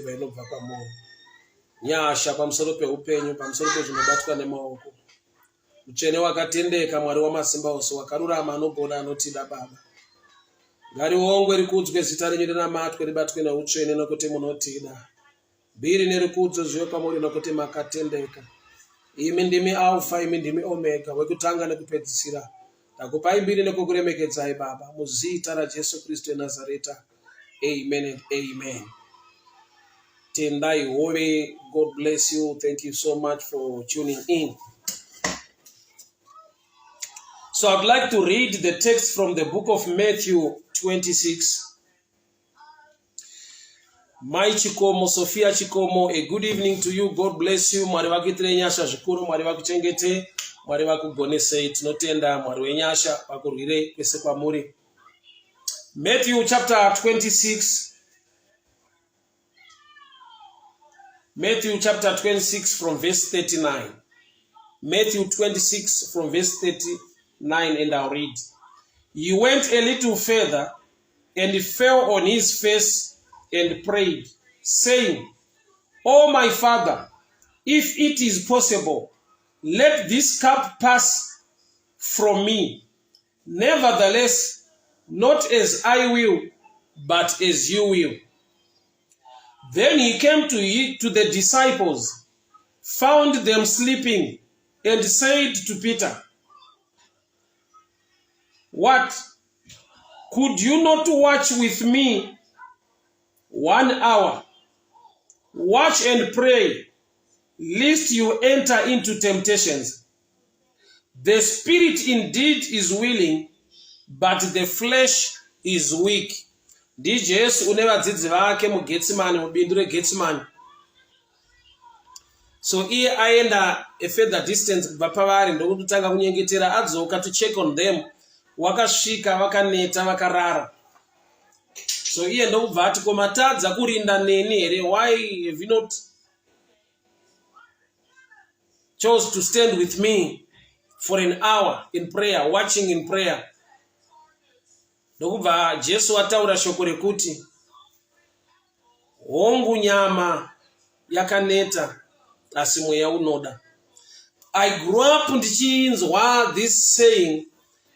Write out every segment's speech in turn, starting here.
favor inobva pamwoyo, nyasha pamusoro peupenyu, pamusoro pezvinobatwa nemaoko. Mutsvene wakatendeka, Mwari wamasimba ose, wakarurama, anogona, anotida Baba. Ngariongwe rikudzwe zita renyu, rinamatwe, ribatwe neutsvene nokuti munotida. Bhiri nerikudzo zvive pamuri nokuti makatendeka. Imi ndimi Alpha, imi ndimi Omega, wekutanga nekupedzisira. Ndakupai mbiri nekukuremekedzai Baba, muzita raJesu Kristu eNazareta. Amen and amen. Tendai hove. God bless you. Thank you so much for tuning in. So I'd like to read the text from the book of Matthew 26. My Chikomo, Sophia Chikomo, a good evening to you. God bless you. Mwari vakitire nyasha zvikuru, Mwari vakuchengete, Mwari vakugonese, tinotenda Mwari wenyasha vakurwire kwese kwamuri. Matthew chapter 26. Matthew chapter 26 from verse 39. Matthew 26 from verse 39, and I'll read. He went a little further and fell on his face and prayed, saying, "Oh my Father, if it is possible, let this cup pass from me. Nevertheless, not as I will, but as you will." Then he came to the disciples, found them sleeping, and said to Peter, "What? Could you not watch with me 1 hour? Watch and pray, lest you enter into temptations. The spirit indeed is willing, but the flesh is weak." DJS unevadzidzi vake muGetsemani, mubindu reGetsemani. So iye aenda a further distance kubva pavari ndokutanga kunyengetera, adzoka to check on them. Wakasvika vakaneta vakarara. So iye ndokubva ati, "Komatadza kurinda neni here? Why have you not chose to stand with me for an hour in prayer, watching in prayer?" Ndokubva Jesu ataura shoko rekuti, "Hongu nyama yakaneta, asi mweya unoda." I grew up ndichinzwa this saying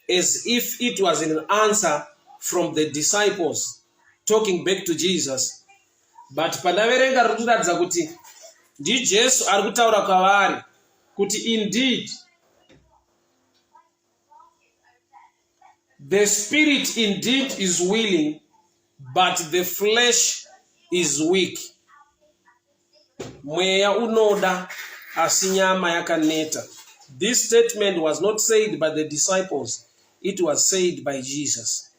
as if it was an answer from the disciples talking back to Jesus. But pandaverenga rikuratidza kuti ndiJesu ari kutaura kwavari kuti indeed the spirit indeed is willing, but the flesh is weak. Mweya unoda, asi nyama yakaneta. This statement was not said by the disciples, it was said by Jesus.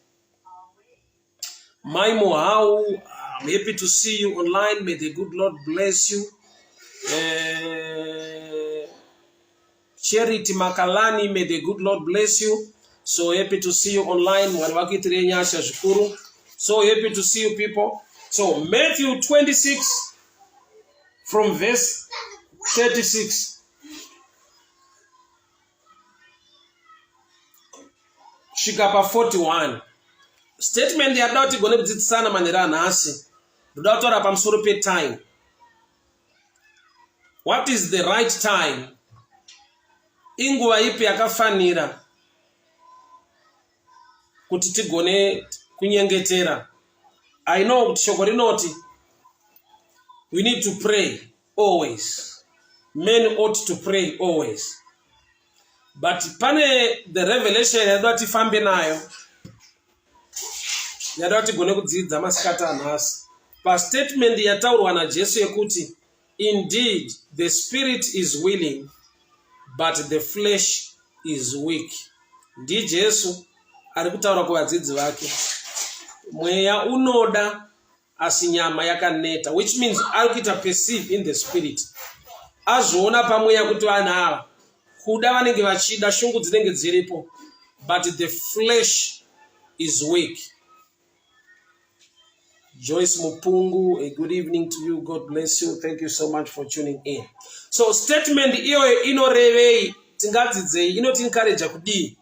Maimo, how I'm happy to see you online. May the good Lord bless you. Charity Makalani, may the good Lord bless you. So happy to see you online. So happy to see you people. So Matthew 26 from verse 36. Shikapa 41. Statement ya doti gone bdzitsana manera nasi. Ndodatora pamusoro pe time. What is the right time? Inguva ipi yakafanira kuti tigone kunyengetera. I know kuti shoko rinoti we need to pray always. Men ought to pray always. But pane the revelation yadati fambe nayo yadati gone kudzidza masikata anhasi. Pa statement yataurwa naJesu yekuti indeed the spirit is willing, but the flesh is weak. Ndi Jesu ari kutaura kuvadzidzi vake, mweya unoda asi nyama yakaneta, which means ari kuita perceive in the spirit. Azvoona pamweya kuti vanhu ava kuda vanenge vachida, shungu dzinenge dziripo, but the flesh is weak. Joyce Mupungu, a good evening to you. God bless you. Thank you so much for tuning in. So statement iyo inorevei tingadzidzei inoti encourage kudii.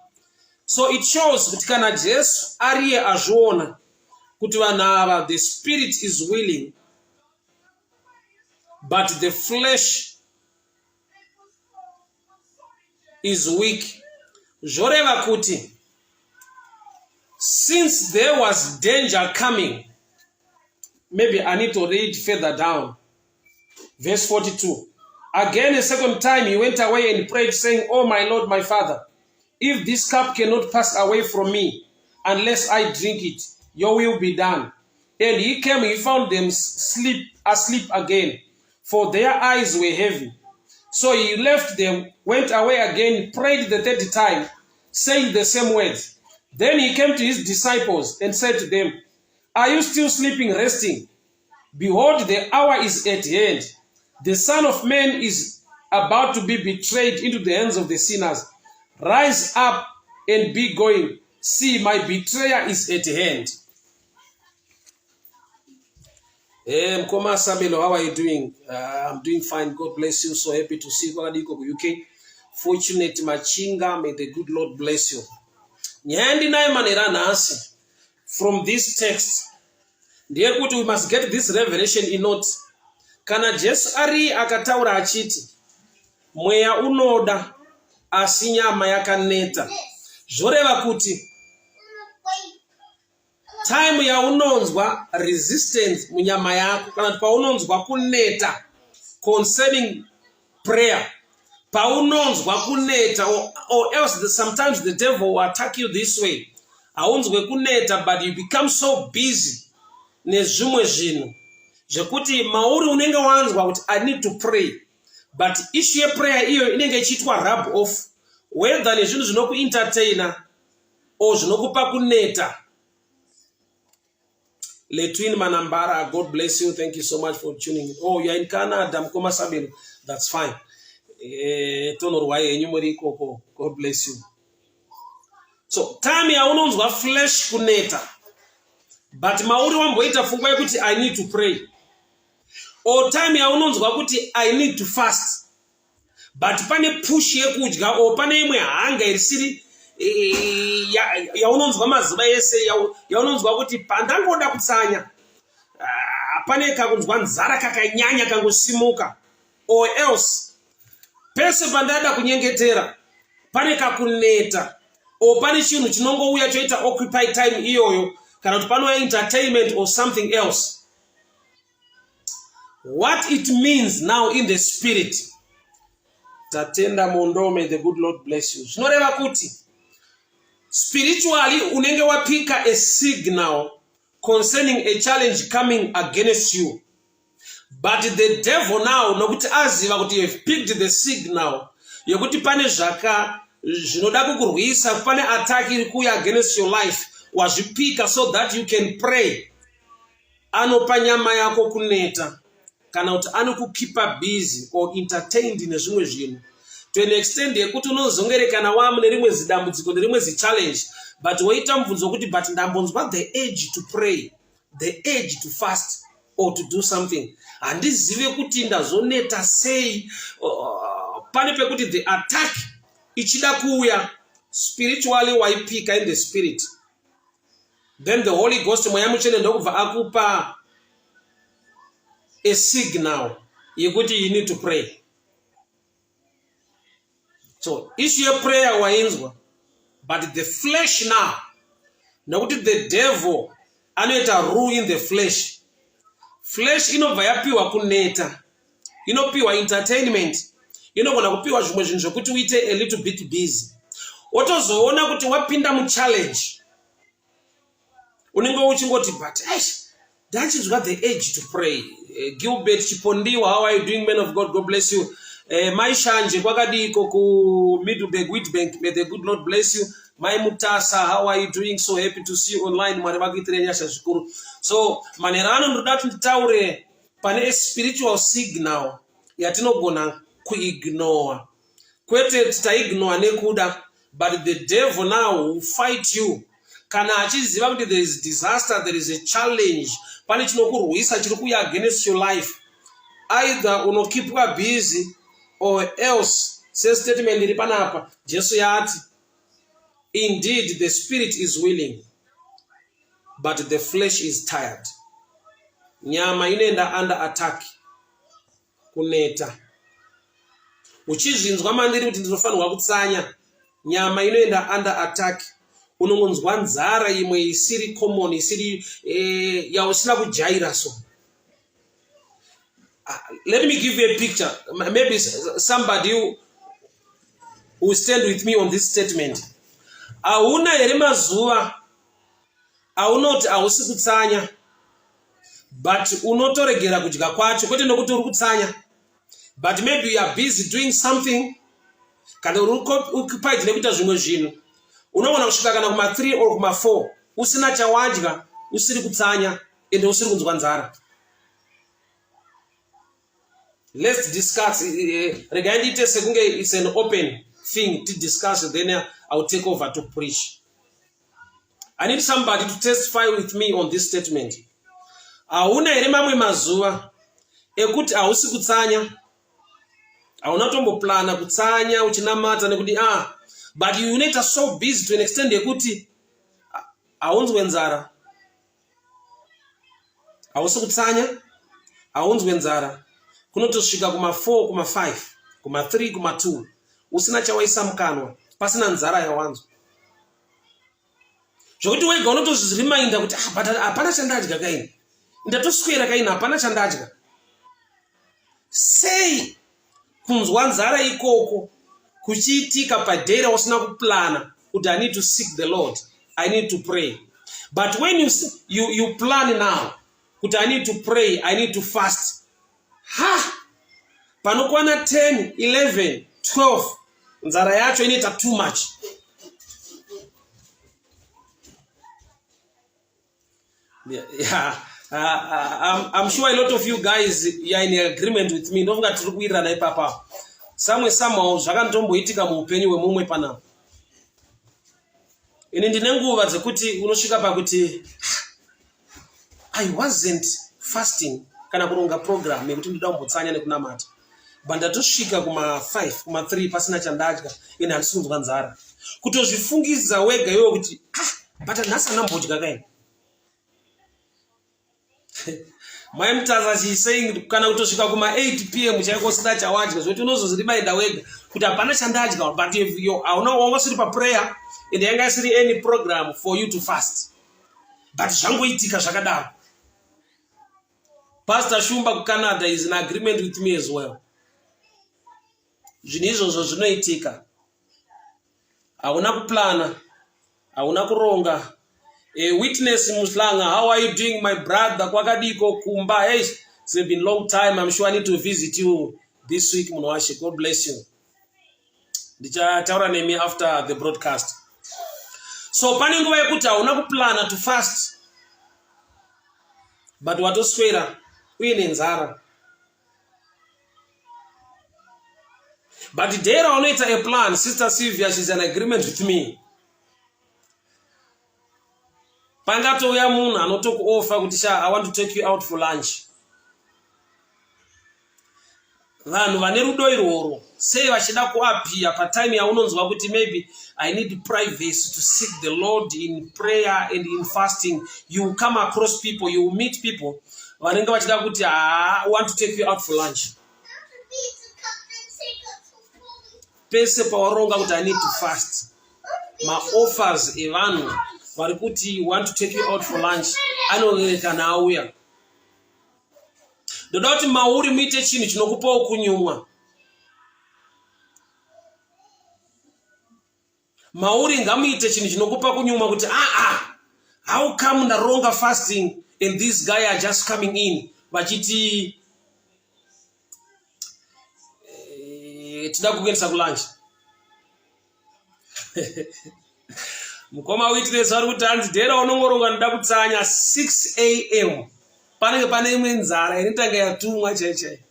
So it shows kuti kana Jesu ariye azviona kuti vanhu ava the spirit is willing, but the flesh is weak. Zvoreva kuti, since there was danger coming, maybe I need to read further down. Verse 42. Again, a second time, he went away and prayed, saying, "Oh, my Lord, my Father, if this cup cannot pass away from me, unless I drink it, your will be done." And he came, he found them asleep again, for their eyes were heavy. So he left them, went away again, prayed the third time, saying the same words. Then he came to his disciples and said to them, "Are you still sleeping, resting? Behold, the hour is at hand. The Son of Man is about to be betrayed into the hands of the sinners. Rise up and be going. See, my betrayer is at hand." Mkoma Sabelo, how are you doing? I'm doing fine. God bless you. So happy to see you. UK. Fortunate Machinga, may the good Lord bless you. From this text, we must get this revelation in notes. Kana Jesu ari akataura achiti, Mweya unoda, asi nyama yakaneta. Zvoreva kuti, time ya unonzwa resistance munyama yako, kana paunonzwa kuneta concerning prayer, paunonzwa kuneta, or else sometimes the devil will attack you this way. Aunzwe kuneta, but you become so busy nezvimwe zvinhu zvekuti mauri unenge wanzwa kuti I need to pray, but issue yeprayer iyo inenge ichiitwa rub off, whether nezvinhu zvinokuentertaina or zvinokupa kuneta. Letwin Manambara, God bless you. Thank you so much for tuning in. Oh, you're in Canada, Mkoma Sabelo. That's fine. God bless you. So, time ya unonzwa flesh kuneta, but mauri wamboita fungwa yekuti I need to pray. Or time ya unonzwa kuti I need to fast, but pane push yekudya, or pane imwe hanga irisiri ya unonzwa mazuva yese ya unonzwa kuti pandangoda kutsanya pane kakunzwa nzara kakanyanya kangosimuka, or else pese pandada kunyengetera pane kakuneta, or pane chinhu chinongouya choita occupy time iyoyo, kana kuti pano entertainment or something else. What it means now in the spirit, tatenda mondo, may the good Lord bless you. Zvinoreva kuti spiritually unenge wapika a signal concerning a challenge coming against you, but the devil now nokuti aziva kuti you have picked the signal yokuti pane zvinoda kukurwisa, pane attack iri kuya against your life, wazvipika so that you can pray. Anopa nyama yako kuneta, kana kuti anokukeepa busy or entertained nezvimwe zvinhu to an extent yekuti unozongerekana wamune rimwe zidambudziko nerimwe zichallenge, but woita mubvunzo kuti but ndambonzwa the urge to pray, the urge to fast or to do something, handizive kuti ndazoneta sei. Pane pekuti the attack ichida kuuya spiritually waipika in the spirit, then the Holy Ghost Mweya Mutsvene ndokubva akupa a signal yekuti you need to pray. So issue of prayer wainzwa, but the flesh now, nokuti the devil anoita rule in the flesh. Flesh inobva yapiwa kuneta, inopiwa entertainment, inogona kupiwa zvimwe zvinhu zvokuti uite a little bit busy. Wotozoona kuti wapinda muchallenge, unenge uchingoti but ndachinzwa the urge to pray. Gilbert Chipondiwa, how are you doing, man of God? God bless you. My Shanje kwakadiko ku Middleburg Wheatbank, may the good Lord bless you. My Mutasa, how are you doing? So happy to see you online. So manerano ndoda titaure pane spiritual signal yatinogona kuignore. Kwete titaignore nekuda, but the devil now will fight you. Kana achiziva kuti there is disaster, there is a challenge, pane chinokurwisa chiri kuya against your life, either unokipwa busy or else. Says statement iri panapa, Jesu yati, indeed the spirit is willing, but the flesh is tired. Nyama inenda under attack. kuneta. Uchizvinzwa mandiri kuti ndinofanirwa kutsanya, nyama inoenda under attack, unongonzwa nzara imwe isiri common, isiri yausina kujaira so. Let me give you a picture. Maybe somebody who will stand with me on this statement. Auna here mazuva aunoti hausi kutsanya, but unotoregera kudya kwacho kwete nokuti uri kutsanya, but maybe you are busy doing something, kana uri occupied nekuita zvimwe zvinhu, unoona kusvika kana kuma 3 or kuma 4 usina chawadya, usiri kutsanya ende usiri kunzwa nzara. Let's discuss. It's an open thing to discuss. Then I will take over to preach. I need somebody to testify with me on this statement. Auna ere mamwe mazuva ekuti hausi kutsanya, auna tomboplana kutsanya uchinamata nekuti but you need to so busy to an extent yekuti haunzwe nzara. Hausi kutsanya, haunzwe nzara. Kunotosvika kuma 4, kuma 5, kuma 3, kuma 2 usina chawaisa mukanwa, pasina nzara yawanzwa. Zvokuti wega unotozvirinda kuti but hapana chandadya kaini, ndatoswera kaini hapana chandadya. Sei kunzwa nzara ikoko kuchiitika padera usina kuplana kuti I need to seek the Lord, I need to pray. But when you plan now kuti I need to pray, I need to fast, panokwana 10, 11, 12 nzara yacho inoita too much. I'm sure a lot of you guys are in agreement with me. Ndofunga tiri kuwirirana ipapa. Somehow zvakandomboitika muupenyu hwemumwe panapa. Ini ndine nguva dzekuti unosvika pakuti I wasn't fasting kana kuronga program yekuti ndoda kumbotsanya nekunamata, but ndatosvika kuma 5, kuma 3 pasina chandadya ine handisi kunzwa nzara. Kutozvifungidza wega iwe kuti but nhasi andambodya kaini. My mtaza is saying kana kutosvika kuma 8 p.m. chaiko usina chawadya, zvokuti unozozvirimainda wega kuti hapana chandadya. But if you hauna wanga usiri paprayer and yanga isiri any program for you to fast, but zvangoitika zvakadaro. Pastor Shumba ku Canada is in agreement with me as well. Zvinhu izvozvo zvinoitika. Hauna kuplana, hauna kuronga. A witness Muslanga, how are you doing, my brother? Kwakadiko kumba. Hey, it's been a long time. I'm sure I need to visit you this week, Munwashi. God bless you. Ndichataura nemi after the broadcast. So pane nguva yekuti hauna kuplana to fast, but watoswera uine nzara. But dera unoita a plan. Sister Sylvia, she's in agreement with me. Pangatouya munhu anotokuoffer kuti I want to take you out for lunch. Vanhu vane rudo irworo sei vachida kuapia patime yaunonzwa kuti maybe I need privacy to seek the Lord in prayer and in fasting. You come across people, you meet people vanenge vachida kuti I want to take you out for lunch. Pese pawaronga kuti I need to fast, ma offers evanhu vari kuti want to take you out for lunch anorekana auya. Ndoda kuti mauri muite chinhu chinokupawo kunyumwa. Mauri ngamuite chinhu chinokupa kunyumwa kuti how come ndaronga fasting and this guy are just coming in vachiti tida kukuendesa kulunch. Mukoma witness vari kuti hanzi dera unongoronga ndoda kutsanya 6 a.m. panenge pane imwe nzara inotanga yatumwa chaichai.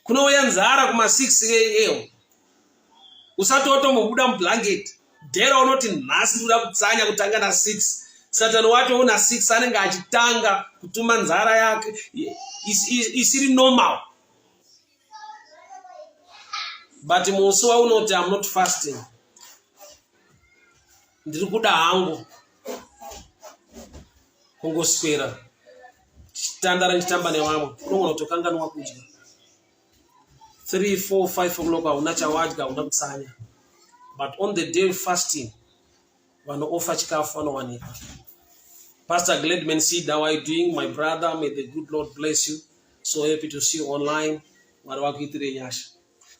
Kunouya nzara kuma 6 a.m. usati watombobuda mublanket, dera unoti nhasi ndoda kutsanya kutanga na 6. Satani wacho una 6 anenge achitanga kutuma nzara yake isiri normal. But musi waunoti I'm not fasting, ndiri kuda hangu kungoswera chitandara ndichitamba nevamwe, unogona kutokanganwa kudya. 3, 4, 5 o'clock unachawadga unakutsanya. But on the day fasting, wano offer chikafu wano wanika. Pastor Gledman, see how are you doing? My brother, may the good Lord bless you. So happy to see you online.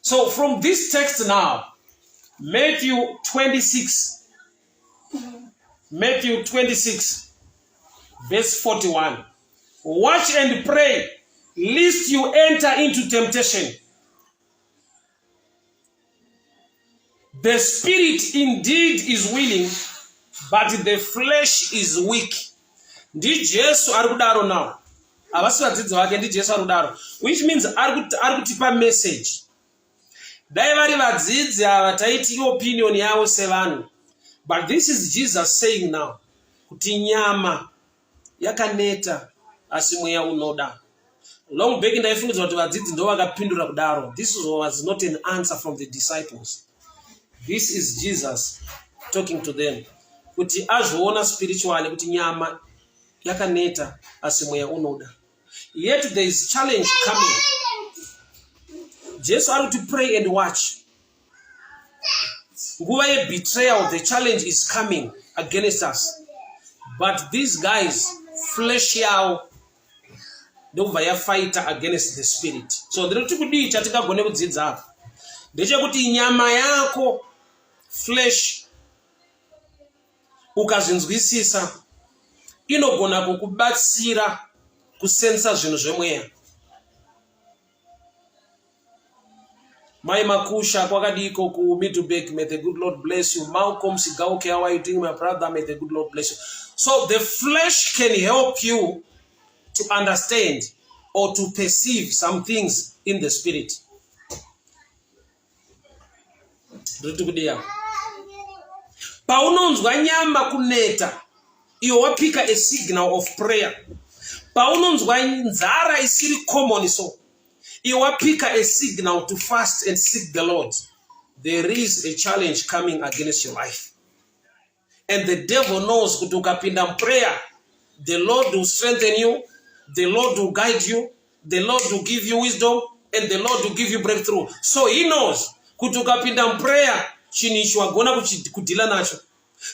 So from this text now, Matthew 26, verse 41. Watch and pray, lest you enter into temptation. The spirit indeed is willing, but the flesh is weak. Ndi Jesu arikudaro now. Abasivadzidzi vake ndi Jesu arikudaro. Which means arikutipa message. Dai vari vadzidzi ava taiti opinion yavo sevanhu. But this is Jesus saying now. Kuti nyama yakaneta asi mweya unoda. Long back ndaifungidzwa kuti vadzidzi ndo vakapindura kudaro. This was not an answer from the disciples. This is Jesus talking to them. Kuti azvoona spiritually kuti nyama yakaneta asi mweya unoda. Yet there is challenge coming. Jesus are to pray and watch. Nguva ye betrayal, the challenge is coming against us. But these guys, flesh yao, ndovaya fighter against the spirit. So ndiri kudii chatingagone kudzidza apa. Ndechekuti nyama yako, flesh, ukazvinzwisisa, inogona kukubatsira kusensa zvinhu zvemweya. Mai Makusha kwakadiko ku Middleburg, may the good Lord bless you. Malcolm Sigauke, how are you doing, my brother? May the good Lord bless you. So the flesh can help you to understand or to perceive some things in the spirit. Paunonzwa nyama kuneta, iyo wapika a signal of prayer. Paunonzwa nzara isiri common so. You pick a signal to fast and seek the Lord. There is a challenge coming against your life. And the devil knows kutukapinda prayer. The Lord will strengthen you. The Lord will guide you. The Lord will give you wisdom. And the Lord will give you breakthrough. So he knows kutukapinda prayer chinishwa gona kudila nacho.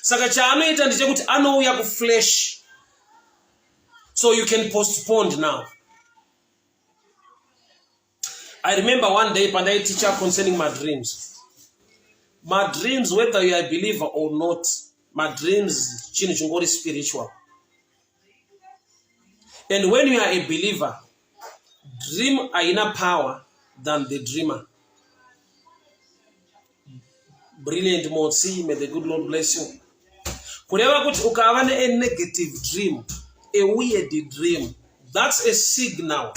Saka chaanoita ndechekuti anouya ku flesh. So you can postpone now. I remember one day, Pandai teacher concerning my dreams. My dreams, whether you are a believer or not, my dreams chinichungori spiritual. And when you are a believer, dream haina power than the dreamer. Brilliant Motsi, may the good Lord bless you. Kureva kuti ukavane a negative dream, a weird dream, that's a signal.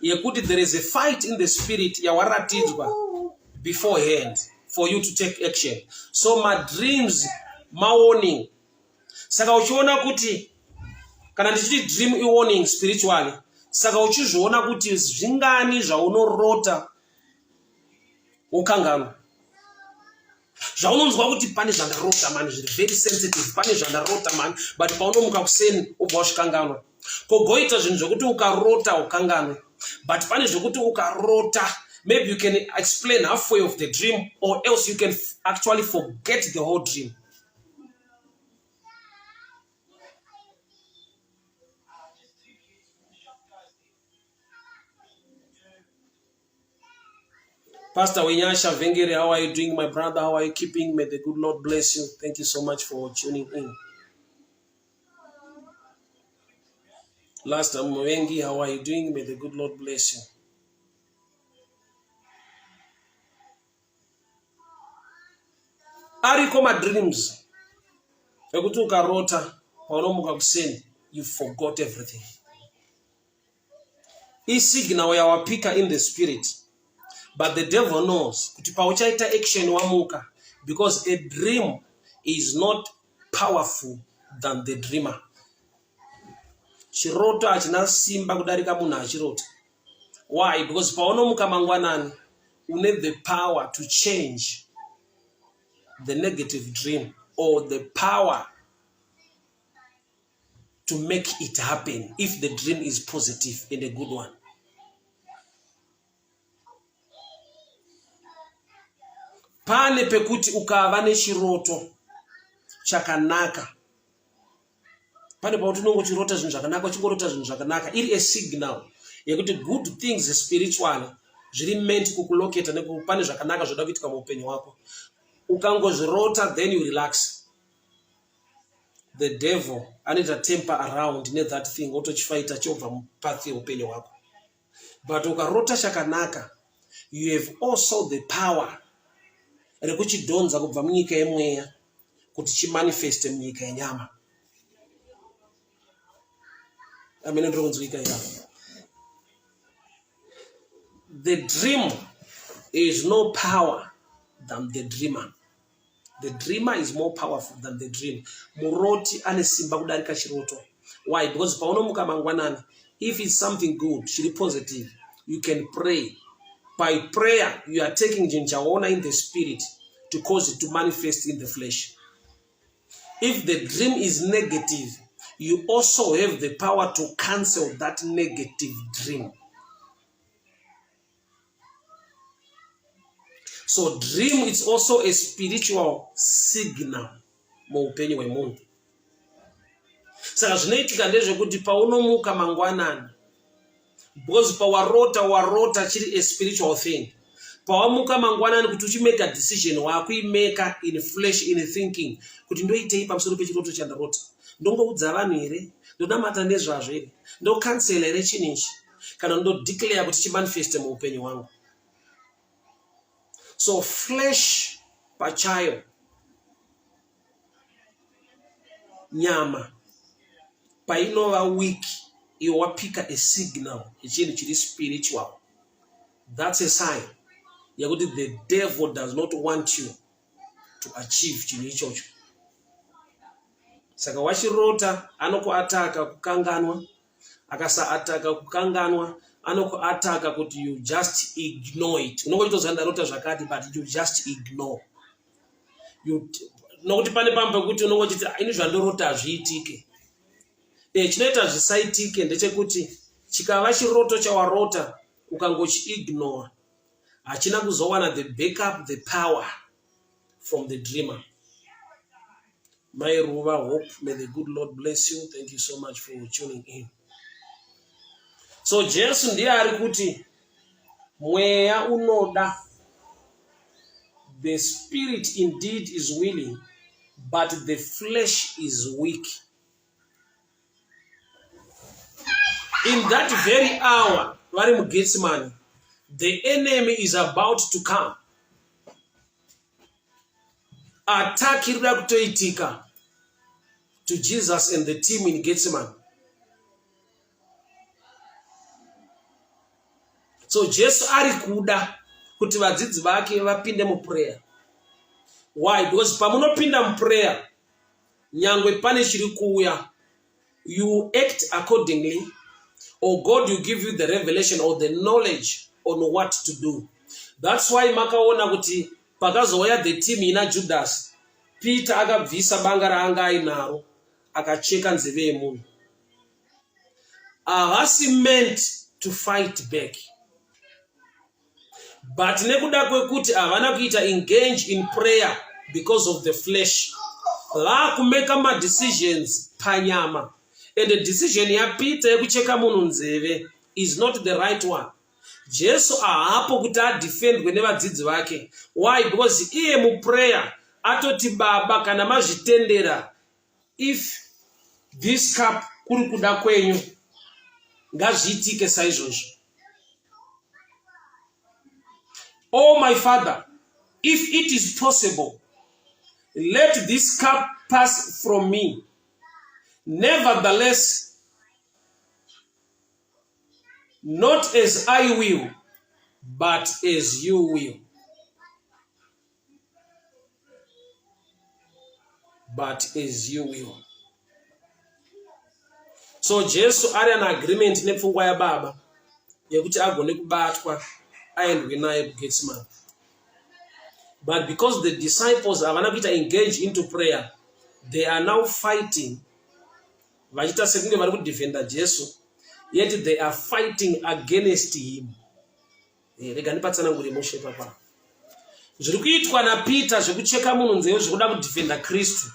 There is a fight in the spirit beforehand for you to take action. So my dreams, my warning. Saka uchiona kuti kana ndichiti dream I warning spiritually. Saka uchizviona kuti zvingani zvaunorota ukangano. Zvaunonzwa kuti pane zvandarota man, very sensitive, pane zvandarota man, but paunomuka kuseni ubva usvikangano. Kogoita zvinhu zvokuti ukarota ukangano. But pane zvokuti ukarota, maybe you can explain halfway of the dream, or else you can actually forget the whole dream. Pastor Wenyasha Vengere, how are you doing, my brother? How are you keeping? May the good Lord bless you. Thank you so much for tuning in. Last time, Mwengi, how are you doing? May the good Lord bless you. Ariko my dreams. Ekutuka rota, paunomuka kuseni, you forgot everything. Isignal ya wapika in the spirit. But the devil knows kuti pauchaita action wamuka, because a dream is not powerful than the dreamer. Chiroto achina simba kudarika munhu achirota. Why? Because paunomuka mangwanani, you need the power to change the negative dream, or the power to make it happen if the dream is positive and a good one. pane pekuti ukava nechiroto chakanaka, pane pauti unongochirota zvinhu zvakanaka, uchingorota zvinhu zvakanaka, iri a signal yekuti good things spiritually zviri meant kukuloketa nekupane zvakanaka zvoda kuitika muupenyu hwako. Ukangozvirota, then you relax. The devil anoita temper around ne that thing, otochifaita chobva mupath yeupenyu hwako. But ukarota chakanaka, you have also the power rekuchidhonza kubva munyika yemweya kuti chimanifeste munyika yenyama. Amen. The dream is no power than the dreamer. The dreamer is more powerful than the dream. Muroti ane simba kudarika chiroto. Why? Because paunomuka mangwanani, if it's something good, chiri positive, you can pray. By prayer, you are taking jinjaona in the spirit to cause it to manifest in the flesh. If the dream is negative, you also have the power to cancel that negative dream. So dream is also a spiritual signal muupenyu hwemunhu. Saka zvinoitika ndezvekuti paunomuka mangwanani, because warota chiri a spiritual thing. Pawamuka mangwanani kuti uchimeka decision wakuimeka in flesh, in thinking, kuti ndoitei pamusoro pechiroto chandarota, ndongoudza vanhu here, ndonamata nezvazvo here, ndocancela here chinichi, kana ndodeclare kuti chimanifeste muupenyu hwangu. So flesh pachayo, nyama, painova weak, iwe wapika a signal echinhu chiri spiritual. That's a sign yakuti the devil does not want you to achieve chinhu ichocho. Saka wachirota anokuataka kukanganwa, akasaataka kukanganwa anokuataka kuti you just ignore it. Unongochitozwa ndarota zvakati, but you just ignore. Nokuti pane pamwe pekuti unongochiti ini zvandorota hazviitike. Chinoita zvisaitike ndechekuti chikava chiroto chawarota ukangochi-ignore, hachina kuzowana the backup, the power from the dreamer. My Ruva, hope, may the good Lord bless you. Thank you so much for tuning in. So Jesu ndiye ari kuti mweya unoda. The spirit indeed is willing, but the flesh is weak. In that very hour, vari muGetsemani, the enemy is about to come. Attack irida kutoitika to Jesus and the team in Gethsemane. So Jesu ari kuda kuti vadzidzi vake vapinde muprayer. Why? Because pamunopinda muprayer, nyangwe pane chiri kuuya, you act accordingly, or God will give you the revelation or the knowledge on what to do. That's why makaona kuti pakazouya the team ina Judas, Peter akabvisa banga raanga ainaro akacheka nzeve yemunhu. Havasi meant to fight back. But nekuda kwekuti havana kuita engage in prayer because of the flesh, vakumeka ma decisions panyama. And the decision ya Peter yekucheka munhu nzeve is not the right one. Jesu ahapo kuti adefend kwenevadzidzi vake. Why? Because iye muprayer atoti baba kana mazvitendera, if this cup kuri kuda kwenyu ngazviitike saizvozvo. Oh my Father, if it is possible, let this cup pass from me. Nevertheless, not as I will, but as you will. But as you will. So Jesu ari an agreement nepfungwa yaBaba yekuti agone kubatwa aendwe naye kuGetsemane. But because the disciples havana kuita engage into prayer, they are now fighting. Vachita sekunge vari kudefenda Jesu, yet they are fighting against him. Rega ndipatsanangure moshe papa. zviri kuitwa naPeter zvekucheka munhu nzeve zvekuda kudefenda Kristu,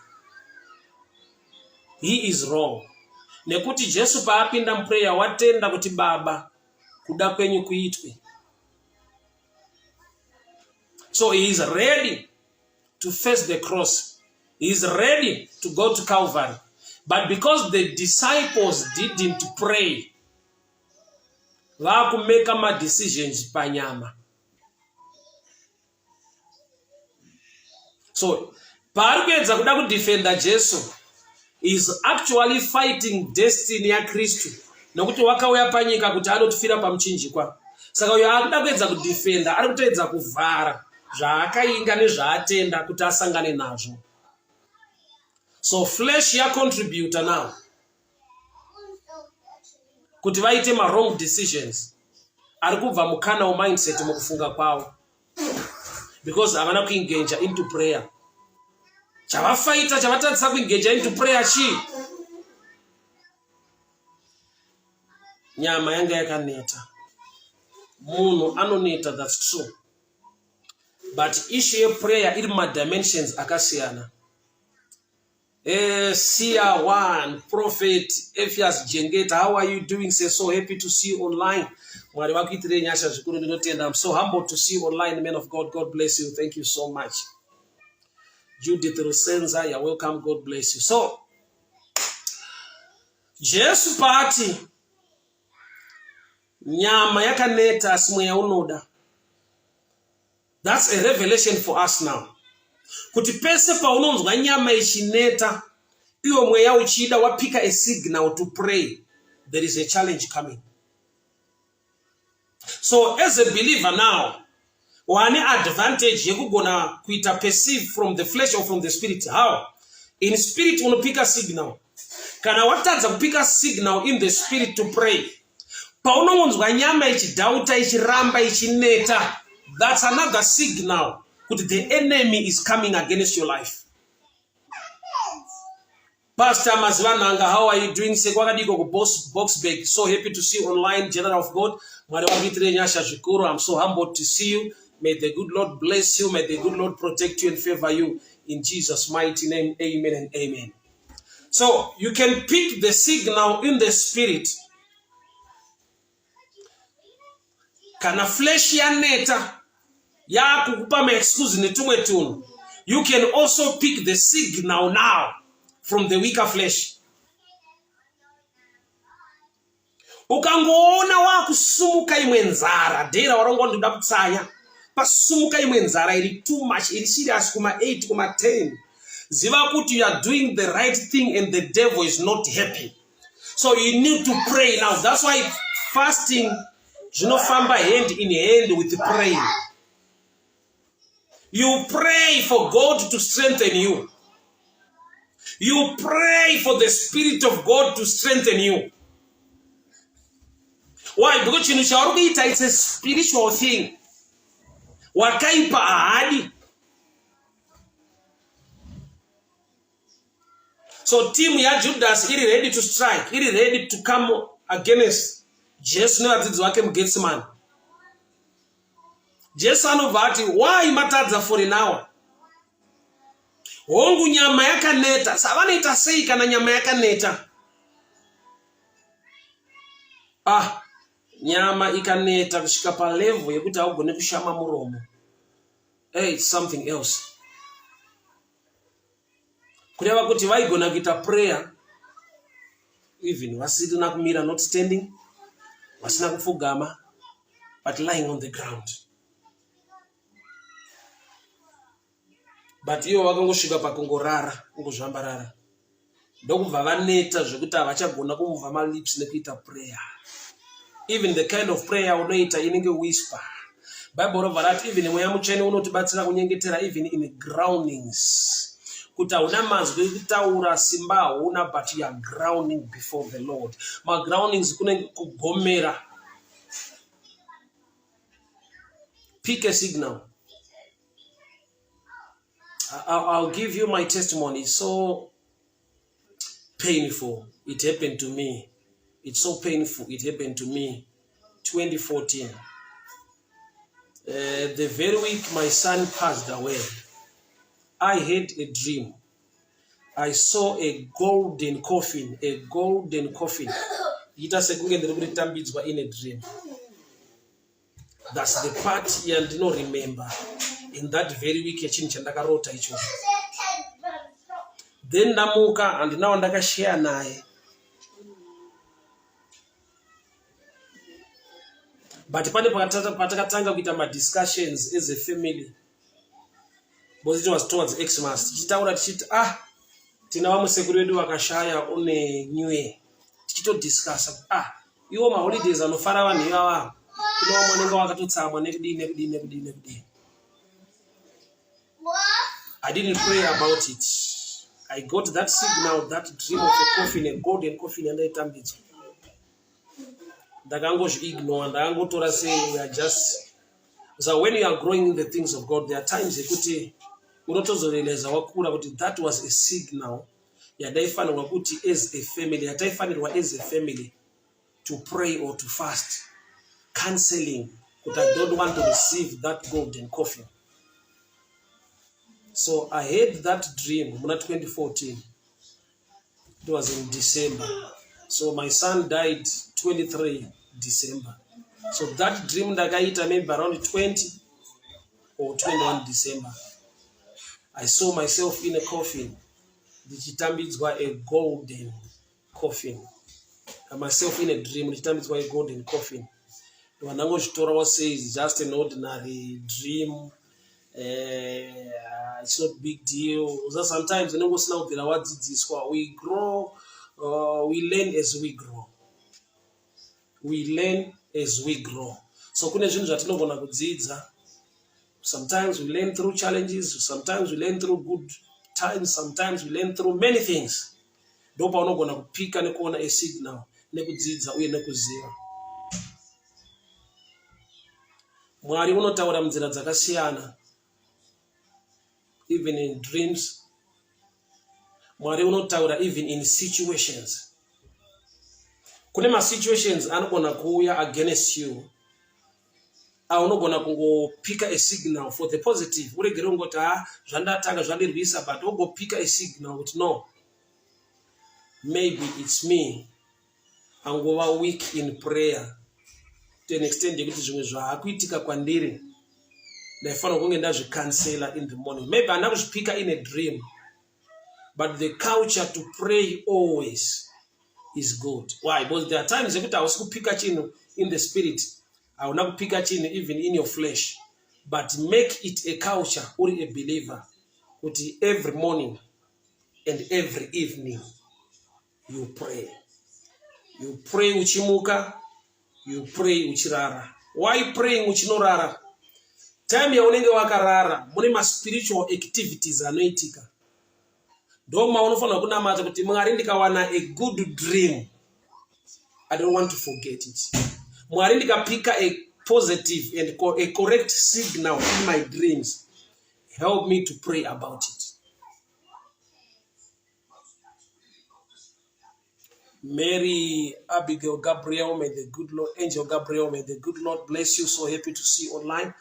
he is wrong. Nekuti Jesu paapinda muprayer watenda kuti Baba kuda kwenyu kuitwe. So he is ready to face the cross. He is ready to go to Calvary. But because the disciples didn't pray, vakumeka ma decisions panyama. So parikuedza kuda kudefenda Jesu is actually fighting destiny ya Kristu. Nokuti wakauya panyika kuti anotifira pamuchinjikwa. Saka uyo akuda kuedza kudefenda, ari kutoedza kuvhara zvaakainga nezvaatenda kuti asangane nazvo. So flesh ya contributor now kuti vaite ma wrong decisions. Ari kubva mukana mindset mukufunga kwavo, because havana kuengage into prayer. Chavafighta chavatadzisa kuengage into prayer chi nyama yanga yakaneta. Munhu anoneta, that's true. But issue ya prayer iri dimensions akasiyana. Seer one, Prophet Ephias Jengeta, how are you doing? Say, so happy to see you online. I'm so humbled to see you online, man of God. God bless you. Thank you so much. Judith Rusenza, you're welcome. God bless you. So, Jesu party nyama yakaneta Mweya unoda. That's a revelation for us now. Kuti pese paunonzwa nyama ichineta, iwo mweya uchida wapika a signal to pray, there is a challenge coming. So as a believer now, one advantage yekugona kuita perceive from the flesh or from the spirit. How? In spirit unopika signal. Kana watadza kupika signal in the spirit to pray. Paunonzwa nyama ichidauta ichiramba ichineta, that's another signal. The enemy is coming against your life. Pastor Mazvananga, how are you doing? Boxbag. So happy to see you online, General of God. I'm so humbled to see you. May the good Lord bless you. May the good Lord protect you and favor you. In Jesus' mighty name, amen and amen. So you can pick the signal in the spirit. Kana flesh ya neta. You can also pick the signal now from the weaker flesh. Ukangoona wakusumuka imwe nzara, dera warongo ndoda kutsanya. Pasumuka imwe nzara iri too much, iri serious kuma 8 kuma 10. Ziva kuti you are doing the right thing and the devil is not happy. So you need to pray now. That's why fasting zvinofamba hand in hand with praying. You pray for God to strengthen you. You pray for the Spirit of God to strengthen you. Why? Because it's a spiritual thing. Wakaipa ahadi. So team ya Judas is ready to strike. Is ready to come against Jesus. Getman. Jesu anovati, why matadza for an hour? Hongu nyama yakaneta. Savanoita sei kana nyama yakaneta? Nyama ikaneta kusvika pa level yekuti augone kushama muromo. Hey, it's something else. Kureva kuti vaigona kuita prayer, even vasina kumira, not standing, vasina kufugama, but lying on the ground. But iyo vakangosvika pakungorara, kungozvambarara. Ndokubva vaneta zvekuti havachagona kumubva malips nekuita prayer. Even the kind of prayer unoita inenge whisper. Bible rovha rati even mweya mutsvene unotibatsira kunyengetera even in groundings. Kuti hauna mazwi ekutaura simba hauna, but you are grounding before the Lord. Ma groundings kunenge kugomera. Pick a signal. I'll give you my testimony. It's so painful. It happened to me. It's so painful. It happened to me 2014. the very week my son passed away, I had a dream. I saw a golden coffin. It has in a dream. That's the part you do not remember. In that very week, warota. Then namuka and now ndaka share nae. But pale patakatanga kuita ma discussions as a family. Because it was towards Xmas. Chitaura chita tina wa musekuru wedu wakashaya une New Year. Tichito discuss iwo ma holidays anofara vanhu ivava. Ino mwanenga wakatotsamwa nekudini. I didn't pray about it. I got that signal, that dream of a coffin, a golden coffin, and I tambidzwa. Ignore, ndakangotora say we are just. So when you are growing in the things of God, there are times ekuti unotozorealiza wakura kuti that was a signal yadaifanirwa kuti as a family, yataifanirwa as a family to pray or to fast, canceling, but I don't want to receive that golden coffin. So I had that dream in 2014. It was in December. So my son died 23 December. So that dream that I had maybe around 20 or 21 December. I saw myself in a coffin. The chitambits were a golden coffin. And myself in a dream, the chitambits were a golden coffin. The Wanango Torah says just an ordinary dream. It's not big deal. So sometimes we grow, we learn as we grow. So sometimes we learn through challenges, sometimes we learn through good times, sometimes we learn through many things. Dopa unogona kupika nekuona a signal nekudzidza uye nekuziva. Mwari unotaura munzira dzakasiyana. Even in dreams, Mwari unotaura even in situations. Kune ma situations anogona kuuya against you. Aunogona kungopika a signal for the positive. Uregere ngoti zvandatanga zvadirwisa, but ogopika a signal kuti no. Maybe it's me. Angova weak in prayer. To an extent yekuti zvimwe zvaakuitika kwandiri. Ndaifanira kunge ndazvikansela in the morning. Maybe I'm not speaker in a dream, but the culture to pray always is good. Why? Because there are times that I was speaker in the spirit. I will not pick at even in your flesh, but make it a culture or a believer. Every morning and every evening you pray. You pray uchimuka, you pray uchirara. Why praying uchinorara? Time ya unenge wakarara, mune ma spiritual activities anoitika. Doma unofana kunamata kuti Mwari ndikawana a good dream, I don't want to forget it. Mwari ndikapika a positive and a correct signal in my dreams, help me to pray about it. Mary, Abigail, Gabriel, may the good Lord, Angel Gabriel, may the good Lord bless you. So happy to see you online.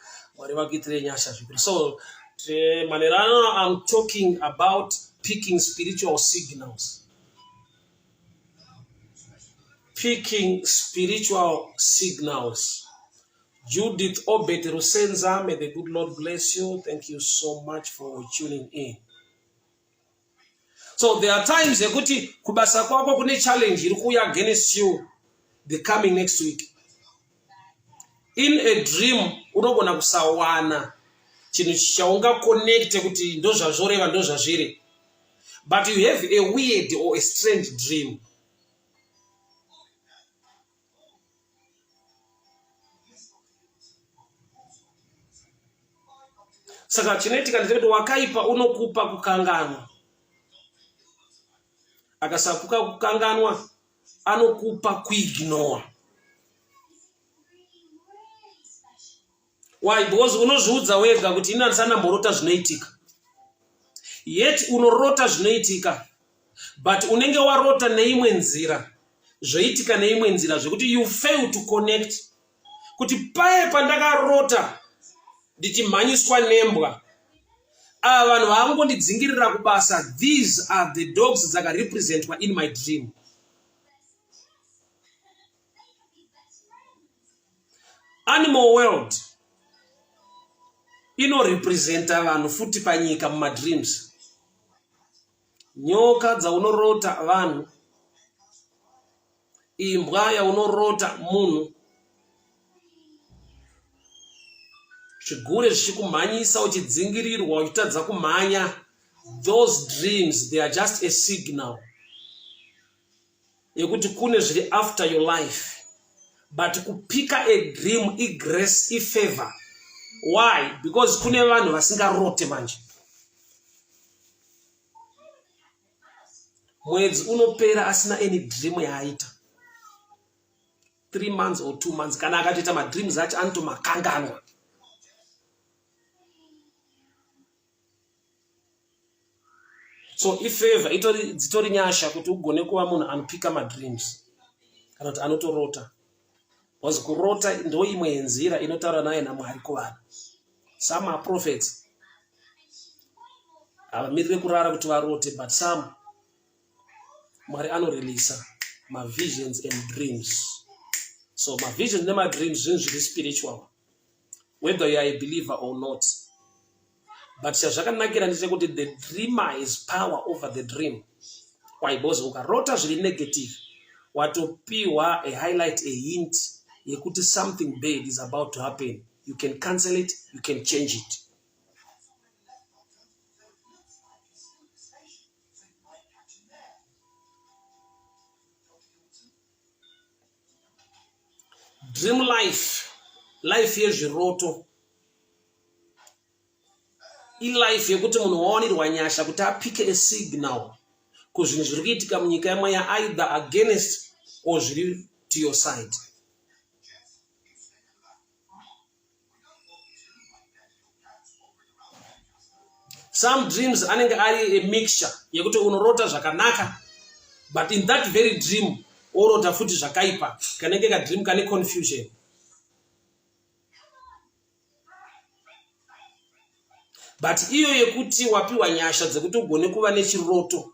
So, Manerano, I'm talking about picking spiritual signals. Picking spiritual signals. Judith Obet Rusenza, may the good Lord bless you. Thank you so much for tuning in. So there are times kuti kubasa kwako kune challenge irikuya against you the coming next week. In a dream unogona kusawana chinhu chaunga connect kuti ndo zvazvoreva ndo zvazviri. But you have a weird or a strange dream. Saka chinoitika ndechekuti wakaipa unokupa kukanganwa. Akasapuka kukanganwa anokupa kuignore. Why? Because unozviudza wega kuti ina ndisana mborota zvinoitika. Yet unorota zvinoitika. But unenge warota neimwe nzira. Zvoitika neimwe nzira zvekuti you fail to connect. Kuti paye pandakarota ndichimhanyiswa nembwa. Ava vanhu vavangondidzingirira kubasa. These are the dogs dzakarepresentwa in my dream. Animal world inorepresenta vanhu futi panyika mumadreams. Nyoka dzaunorota vanhu, imbwa yaunorota munhu, zvigure zvichikumhanyisa uchidzingirirwa uchitadza kumhanya. Those dreams, they are just a signal yekuti kune zviri after your life. But kupika a dream grace, favor. Why? Because kune vanhu vasingarote manje. Mwedzi unopera asina any dream yaaita. 3 months or 2 months. Kana akatoita madreams acho anotomakanganwa. So ifavor dzitori nyasha kuti ugone kuva munhu anopika madreams kana kuti anotorota. Because kurota ndo imwe yenzira inotaura naye naMwari kuvanhu. Some are prophets. Avamirire kurara kuti varote, but some Mwari anoreleasa ma visions and dreams. So my visions and my dreams zvinhu zviri spiritual, whether you are a believer or not. But zvakanakira ndechekuti the dreamer is power over the dream. Why? Because ukarota zviri negative, watopiwa a highlight, a hint yekuti something bad is about to happen. You can cancel it, you can change it. Dream life yezviroto ilife yekuti munhu wawanirwa nyasha kuti apike a signal kuzvinhu zviri kuitika munyika yamweya, either against or zviri to your side. Some dreams anenge ari a mixture yekuti unorota zvakanaka, but in that very dream orota futi zvakaipa, kanenge ka dream kane confusion. But iyo yekuti wapiwa nyasha dzekuti ugone kuva nechiroto,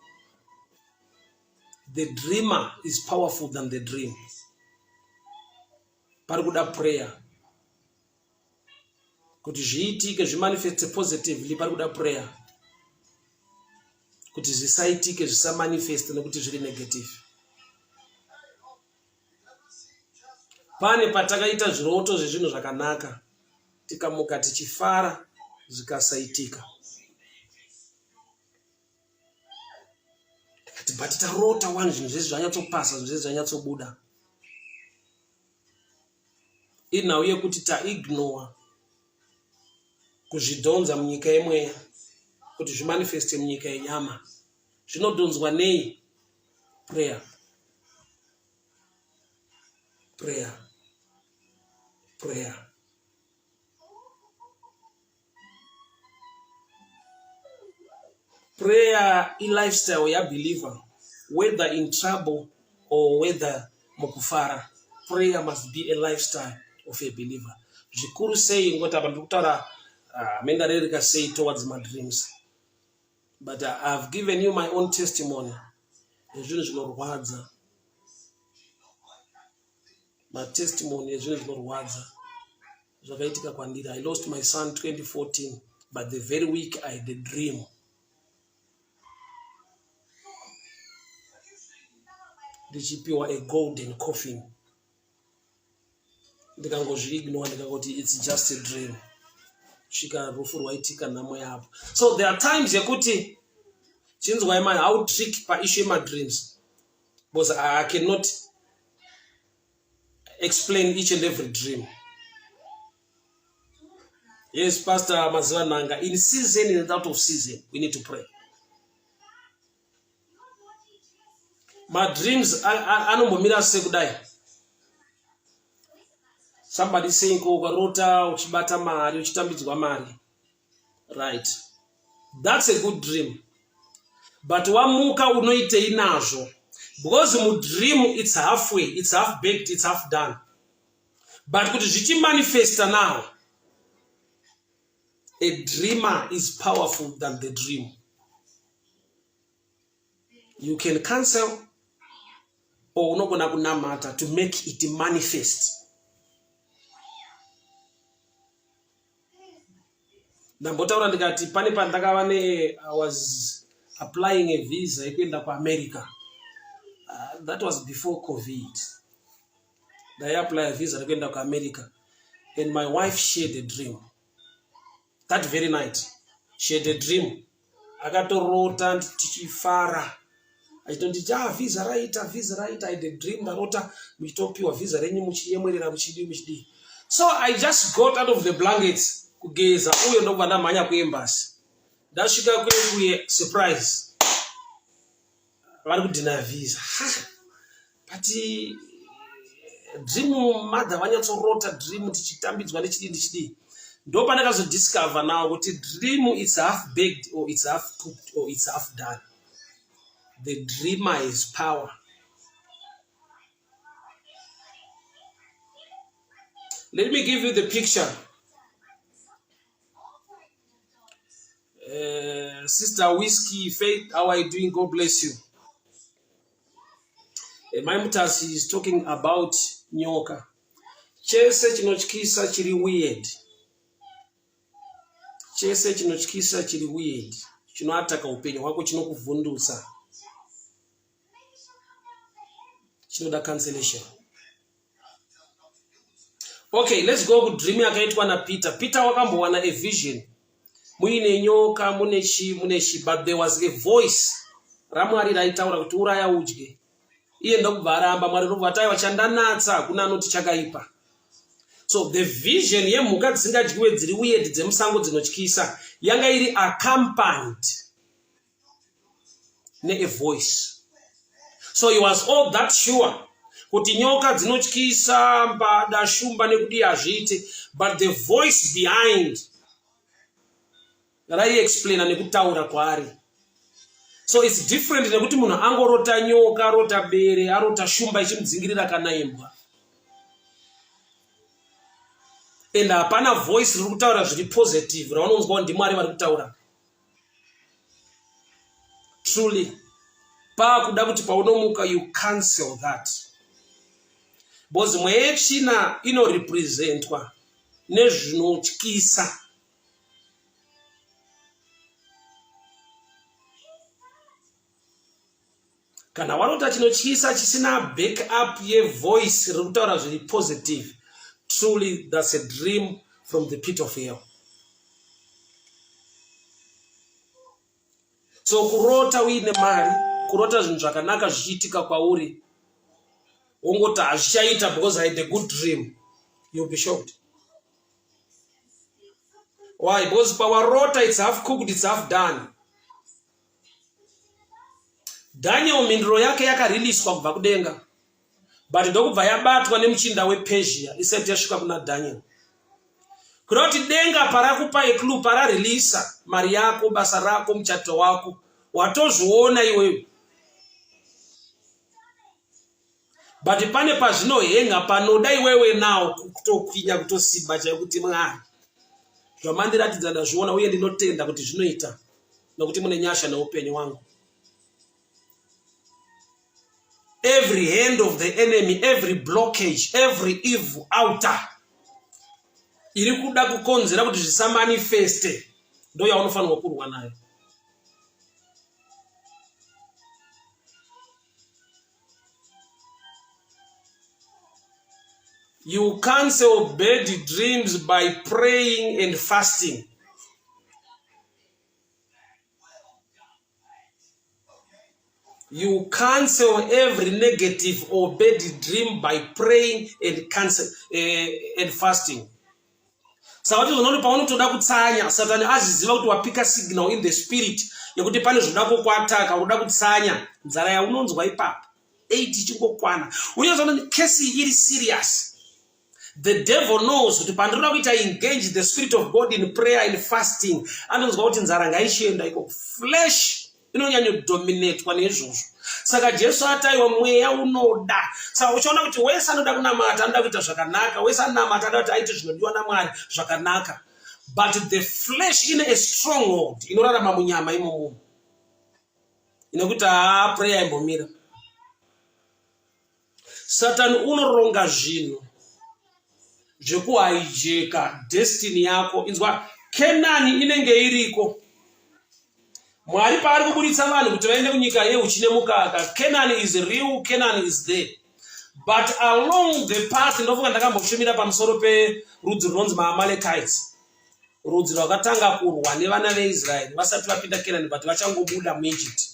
the dreamer is powerful than the dream. Pari kuda prayer kuti zviitike zvimanifeste positively. Pari kuda prayer kuti zvisaitike zvisamanifeste nekuti zviri negative. Pane patakaita zviroto zvezvinhu zvakanaka, tikamuka tichifara zvikasaitika. But tarota one zvinhu zvese zvanyatsopasa, zvinhu zvese zvanyatsobuda. Inhau yekuti taignore kuzvidhonza munyika yemweya kuti zvimanifeste munyika yenyama. Zvinodhonzwa nei? Prayer. Prayer. Prayer. Prayer is lifestyle ya believer, whether in trouble or whether mukufara. Prayer must be a lifestyle of a believer. Zvikuru sei ngoti apa ndikutaura mendarereka sei towards my dreams. But I've given you my own testimony. Zvinhu zvinorwadza. My testimony zvinhu zvinorwadza. Zvakaitika kwandiri. I lost my son 2014, but the very week I had a dream. Ndichipiwa a golden coffin. Ndikangozviignore ndikangoti it's just a dream. Svika rufu rwaitika naMweya apo. So there are times yekuti chinzwai man how trick pa issue my dreams, because I cannot explain each and every dream. Yes, Pastor Maziwa Nanga, in season and out of season we need to pray. My dreams anombomira sekudai. Somebody saying ko warota uchibata mari uchitambidzwa mari. Right. That's a good dream. But wamuka unoitei nazvo. Because mu dream it's halfway, it's half baked, it's half done. But kuti zvichi manifesta now, A dreamer is powerful than the dream. You can cancel or unogona kunamata to make it manifest. I was applying a visa to America. That was before COVID. I applied a visa to America. And my wife shared a dream. That very night, she had a dream. I got to warota and tichifara. I don't visa right. I had a dream that warota mitopiwa visa renyi muchiyemwerera muchidi. So I just got out of the blankets. Kugeza uyo ndo bana manya ku embassy. Ndasvika kwe surprise. Vari kudina visa. But dream mother vanyatsorota dream tichitambidzwa nechidi. Ndo pana kazo discover now kuti dream is half baked or it's half cooked or it's half done. The dreamer is power. Let me give you the picture. Sister Whiskey, Faith, how are you doing? God bless you. My mutasi is talking about nyoka. Chese chinochikisa chiri weird. Chese chinochikisa chiri weird. Chinoataka upenyu hwako chinokuvhundutsa. Chinoda cancellation. Okay, let's go to dream yakaitwa na Peter. Peter wakambowana a vision. Muine nyoka muneshi, but there was a voice. Ramwari raitaura kuti uraya udye. Iye ndokubva aramba Mwari ndokubva tai vachandanatsa kuna anoti chakaipa. So the vision yemhuka dzisingadyiwe dziri weird dzemusango dzinotyisa yanga iri accompanied ne a voice. So he was all that sure kuti nyoka dzinotyisa mbada shumba nekudi hazviite, but the voice behind raiexplaina nekutaura kwaari. So it's different nekuti munhu angorota nyoka, arota bere, arota shumba ichimudzingirira kana imbwa. And hapana voice riri kutaura zviri positive raunonzwa ndi Mwari vari kutaura. Truly, pakuda kuti paunomuka you cancel that. Because Mweya yechina inorepresentwa nezvinotyisa. Kana warota chinotyisa chisina back up ye voice riri kutaura zviri positive, truly that's a dream from the pit of hell. So kurota uine mari, kurota zvinhu zvakanaka zvichiitika kwauri, wongoti hazvichaita because I had a good dream, you'll be shocked. Why? Because pawarota it's half cooked, it's half done. Daniel mindro yake yakariliswa kubva kudenga, but ndokubva yabatwa nemuchinda wePersia isati yasvika kuna Daniel. Kuroti denga parakupa eklu pararelisa mari yako, basa rako, muchato wako, watozviona iwewe. But pane pazvinohenga panoda iwewe nawo kutokwinya kutosimba chaikuti Mwari zvamandiratidza ndazviona uye ndinotenda kuti zvinoita nokuti mune nyasha neupenyu wangu. Every hand of the enemy, every blockage, every evil outer iri kuda kukonzera kuti zvisamanifeste ndo yaunofanirwa kurwa nayo. You cancel bad dreams by praying and fasting. You cancel every negative or bad dream by praying and fasting. Saka zvinono paunotoda kutsanya, Satani aziziva kuti wapika signal in the spirit yekuti pane zvoda kukuataka, unoda kutsanya, nzara yaunonzwa ipapo 8 chingokwana. Unoziva case iri serious. The devil knows kuti pandoda kuita engage the spirit of God in prayer and fasting, anonzwa kuti nzara ngaishienda iko flesh inonyanya dominatewa nezvozvo. Saka Jesu ataiwa mweya unoda. Saka uchiona kuti wese anoda kunamata anoda kuita zvakanaka, wese anamata anoda kuti aite zvinodiwa naMwari zvakanaka. but the flesh in a stronghold inorarama munyama imomo inokuti prayer imbomira. Satan unoronga zvinhu zvekuhaijeka destiny yako. Inzwa, Kenani inenge iriko. Mwari paari kuburitsa vanhu kuti vaende kunyika yeuchi nemukaka. Kenani is real, Kenani is there. But along the path, ndofunga ndakambokushumira pamusoro perudzi runonzi maAmalekites. Rudzi rwakatanga kurwa nevana veIsraeri vasati vapinda Kenani, but vachangobuda muEgypt.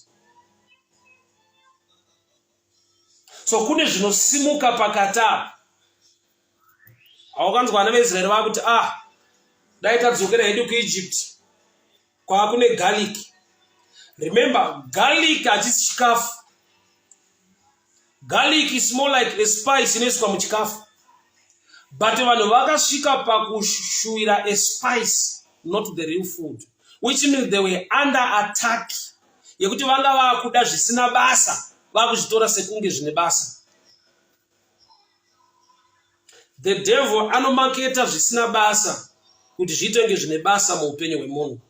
So kune zvinosimuka pakata. Haukanzwa vana veIsraeri vakuti dai tadzokera hedu kuEgypt kwakune garlic. Remember, garlic hachisi chikafu. Garlic is more like a spice inoiswa muchikafu. But vanhu vakasvika pakushuwira a spice, not the real food, which means they were under attack. Yekuti vanga vakuda zvisina basa, vakuzvitora sekunge zvine basa. The devil anomaketa zvisina basa kuti zviitenge zvine basa muupenyu hwemunhu.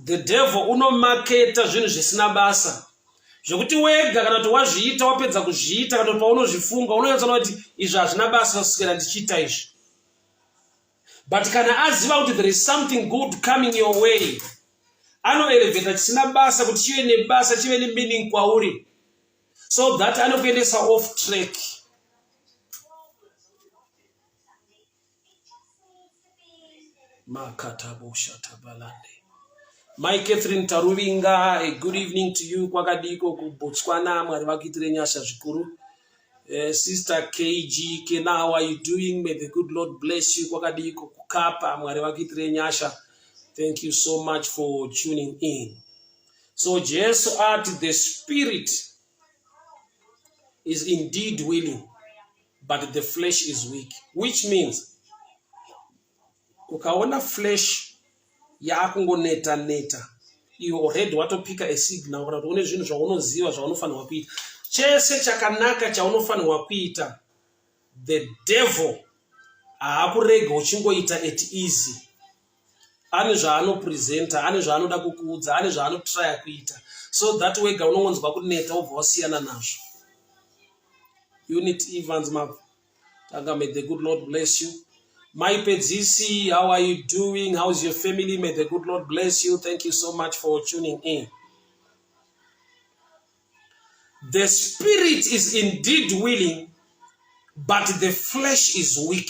The devil unomaketa zvinhu zvisina basa zvokuti wega kana kuti wazviita wapedza kuzviita kana paunozvifunga unoyatsana kuti izvi hazvina basa kuswera ndichiita izvi. But kana aziva kuti there is something good coming your way, anoelevheta chisina basa kuti chive nebasa, chive nemeaning kwauri, so that anokuendesa off track. My Catherine Taruvinga, a good evening to you. Kwakadiko kuBotswana, mwari vakuitire nyasha zvikuru. Sister KG Kena, how are you doing? May the good Lord bless you. Kwakadiko kukapa, mwari vakuitire nyasha. Thank you so much for tuning in. So Jesus at the spirit is indeed willing, but the flesh is weak. Which means ukaona flesh yakungoneta neta, you already watopika a signal kuti une zvinhu zvaunoziva zvaunofanirwa kuita. Chese chakanaka chaunofanirwa kuita, the devil haakurega uchingoita at easy. Ane zvaanopresenta, ane zvaanoda kukuudza, ane zvaanotraya kuita, so that wega unongonzwa kuneta obva wasiyana nazvo. Unit Evans Tanga, may the good Lord bless you. My Pedzisi, how are you doing? How's your family? May the good Lord bless you. Thank you so much for tuning in. The spirit is indeed willing, but the flesh is weak.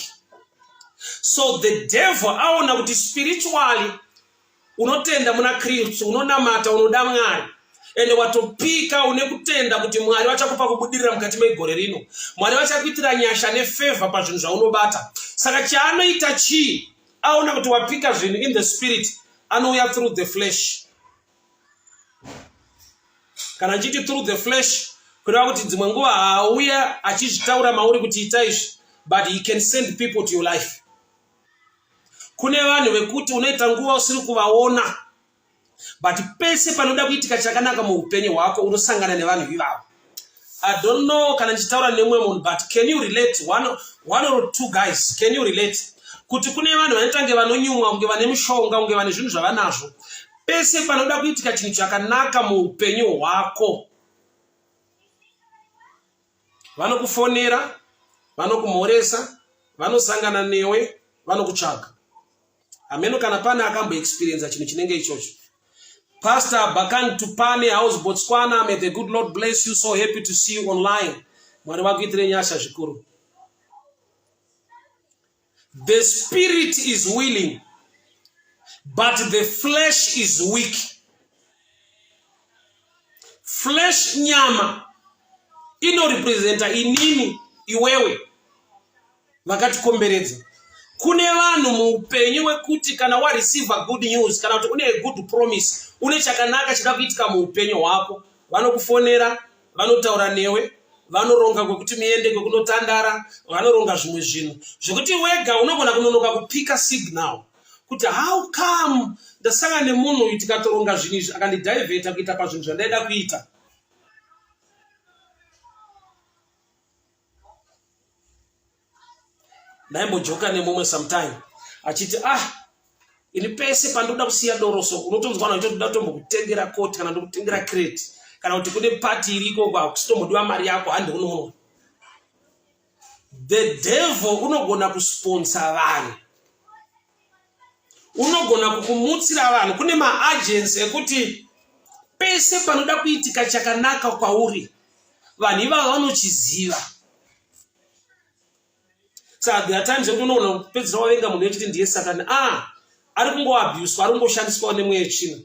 So the devil, aona kuti spiritually, unotenda muna Kristu, unonamata, unoda Mwari. Ende watopika unekutenda kuti Mwari vachakupa kubudirira mukati megore rino. Mwari vachakuitira nyasha nefavor pazvinhu zvaunobata. Saka chaanoita chii? Aona kuti wapika zvinhu in the spirit, anouya through the flesh. Kana chiti through the flesh, kureva kuti dzimwe nguva haauya achizvitaura mauri kuti ita izvi, but he can send people to your life. Kune vanhu vekuti unoita nguva usiri kuvaona, but pese panoda kuitika chakanaka muupenyu hwako unosangana nevanhu ivavo. I don't know kana ndichitaura nemwe munhu, but can you relate? One or two guys, can you relate? Kuti kune vanhu vanotange vanonyumwa, unge vane mishonga, unge vane zvinhu zvavanazvo. Pese panoda kuitika chinhu chakanaka muupenyu hwako, vanokufonera, vanokumhoresa, vanosangana newe, vanokutsvaga. Ameno kana pane akambo experience chinhu chinenge ichocho. Pastor Bakan Tupane, how's Botswana? May the good Lord bless you. So happy to see you online. Mwari vakuitire nyasha zvikuru. The spirit is willing, but the flesh is weak. Flesh nyama inorepresenta inini iwewe vakatikomberedza. Kune vanhu muupenyu wekuti kana wa receive a good news, kana kuti une a good promise, une chakanaka chida kuitika muupenyu hwako, vanokufonera, vanotaura newe, vanoronga kwekuti muende kwekunotandara, vanoronga zvimwe zvinhu zvokuti wega unogona kunonoka kupika signal kuti how come ndasangana nemunhu tikatoronga zvinhu izvi akandidivheta kuita pazvinhu zvandaida kuita. ndaimbojoka nemumwe sometime achiti ini pese pandoda kusiya doroso unotonzwa kuti ndoda kutombokutengera koti kana ndokutengera crate kana kuti kune party iriko kwa kustombodiwa mari yako handi unoona. The devil unogona kusponsor vanhu, unogona kukumutsira vanhu. Kune maagency ekuti pese panoda kuitika chakanaka kwauri vanhu ivavo vanochiziva. So there are times unoona kupedzera wavenga munhu wechiti ndiye Satani, ari kungoabuse, ari kungoshandiswa nemweya chino.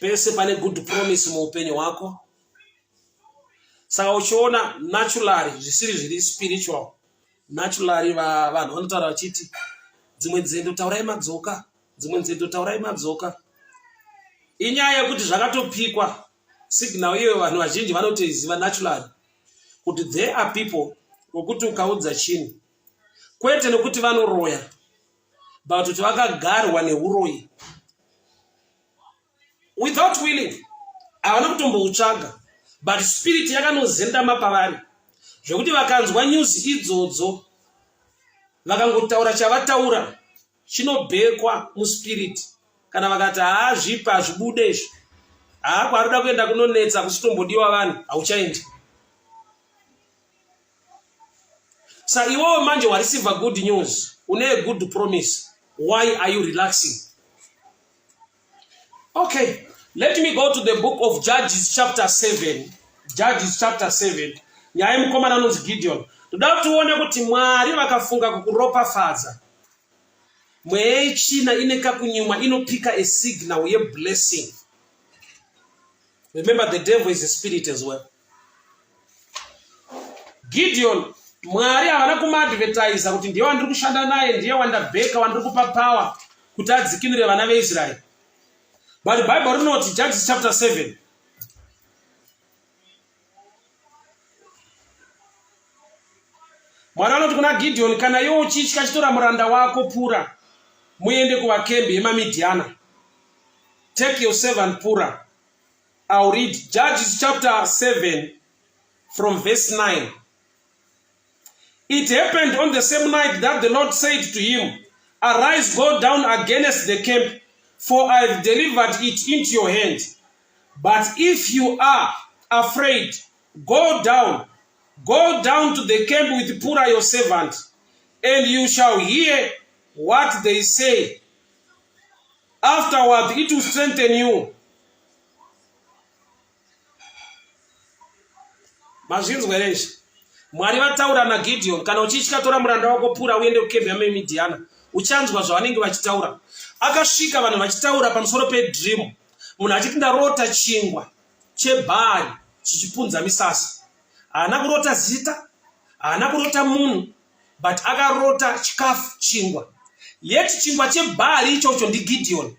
Pese pane good promise muupenyu hwako. Saka uchiona naturally zvisiri zviri spiritual, naturally vanhu vanotaura vachiti dzimwe nzendo taurai madzoka, dzimwe nzendo taurai madzoka. Inyaya yekuti zvakatopikwa signal iyo vanhu vazhinji vanotoiziva naturally kuti there are people wokuti ukaudza chinhu kwete nekuti vanoroya but kuti vakagarwa neuroyi without willing, havana kutomboutsvaga but spirit yakanozendama pavari zvekuti vakanzwa news idzodzo vakangotaura chavataura chinobhekwa muspirit. Kana vakati zvipa hazvibude izvi, kwaruda kuenda kunonetsa kusitombodiwa vanhu, hauchaendi. Saka iwewe manje wareceive good news, une a good promise, why are you relaxing? Okay, let me go to the book of Judges chapter 7. Judges chapter 7. Nyaya mukomana anonzi Gideon. Toda tuone kuti Mwari vakafunga kukuropafadza. Mweya yechina ineka kunyuma inopika a signal ye blessing. Remember the devil is a spirit as well. Gideon, Mwari havana kumadvertise kuti ndiye wandiri kushanda naye, ndiye wandabheka, wandiri kupa power kuti adzikinure vana veIsrael. But the Bible rinoti Judges chapter 7. Mwari anoti kuna Gideon, kana iwe uchitya chitora muranda wako Pura muende kuvakembe yemaMidhiana. Take your servant Pura. I'll read Judges chapter 7 from verse 9. It happened on the same night that the Lord said to him, arise, go down against the camp, for I have delivered it into your hand. But if you are afraid, go down to the camp with Pura your servant, and you shall hear what they say. Afterward it will strengthen you. Mazvinzwereshi. Mwari vataura naGideon, kana uchitya tora muranda wako Pura uende kukembe yaMidhiana. Uchanzwa zvavanenge vachitaura. Akasvika vanhu vachitaura pamusoro pedream. Munhu achiti ndarota chingwa chebhari chichipunza misasa. Haana kurota zita, haana kurota munhu, but akarota chikafu chingwa. Yet chingwa chebhari ichocho ndiGideon.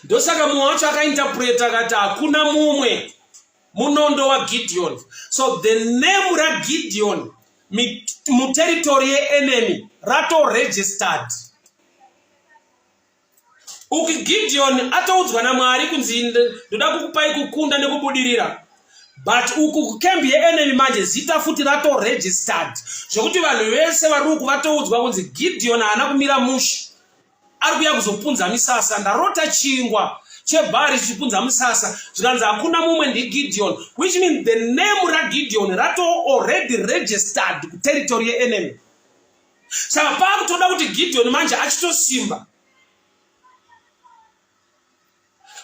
Ndosaka munhu wacho akainterpreta akati hakuna mumwe munondo waGideon. So the name raGideon muterritory enemy rato-registered. Uki Gideon ataudzwa naMwari kunzi ndoda kukupai kukunda nekubudirira. But uku kukembe enemy manje zita futi rato-registered. Zvokuti vanhu vese vari uku vatoudzwa kunzi Gideon haana kumira mushe. Ari kuuya kuzopunza misasa, ndarota chingwa chebhari chichipunza misasa. Zvikanzi hakuna mumwe ndiGideon, which means the name raGideon rato already registered kuterritory enemy. Saka pakutoda kuti Gideon manje achitosimba.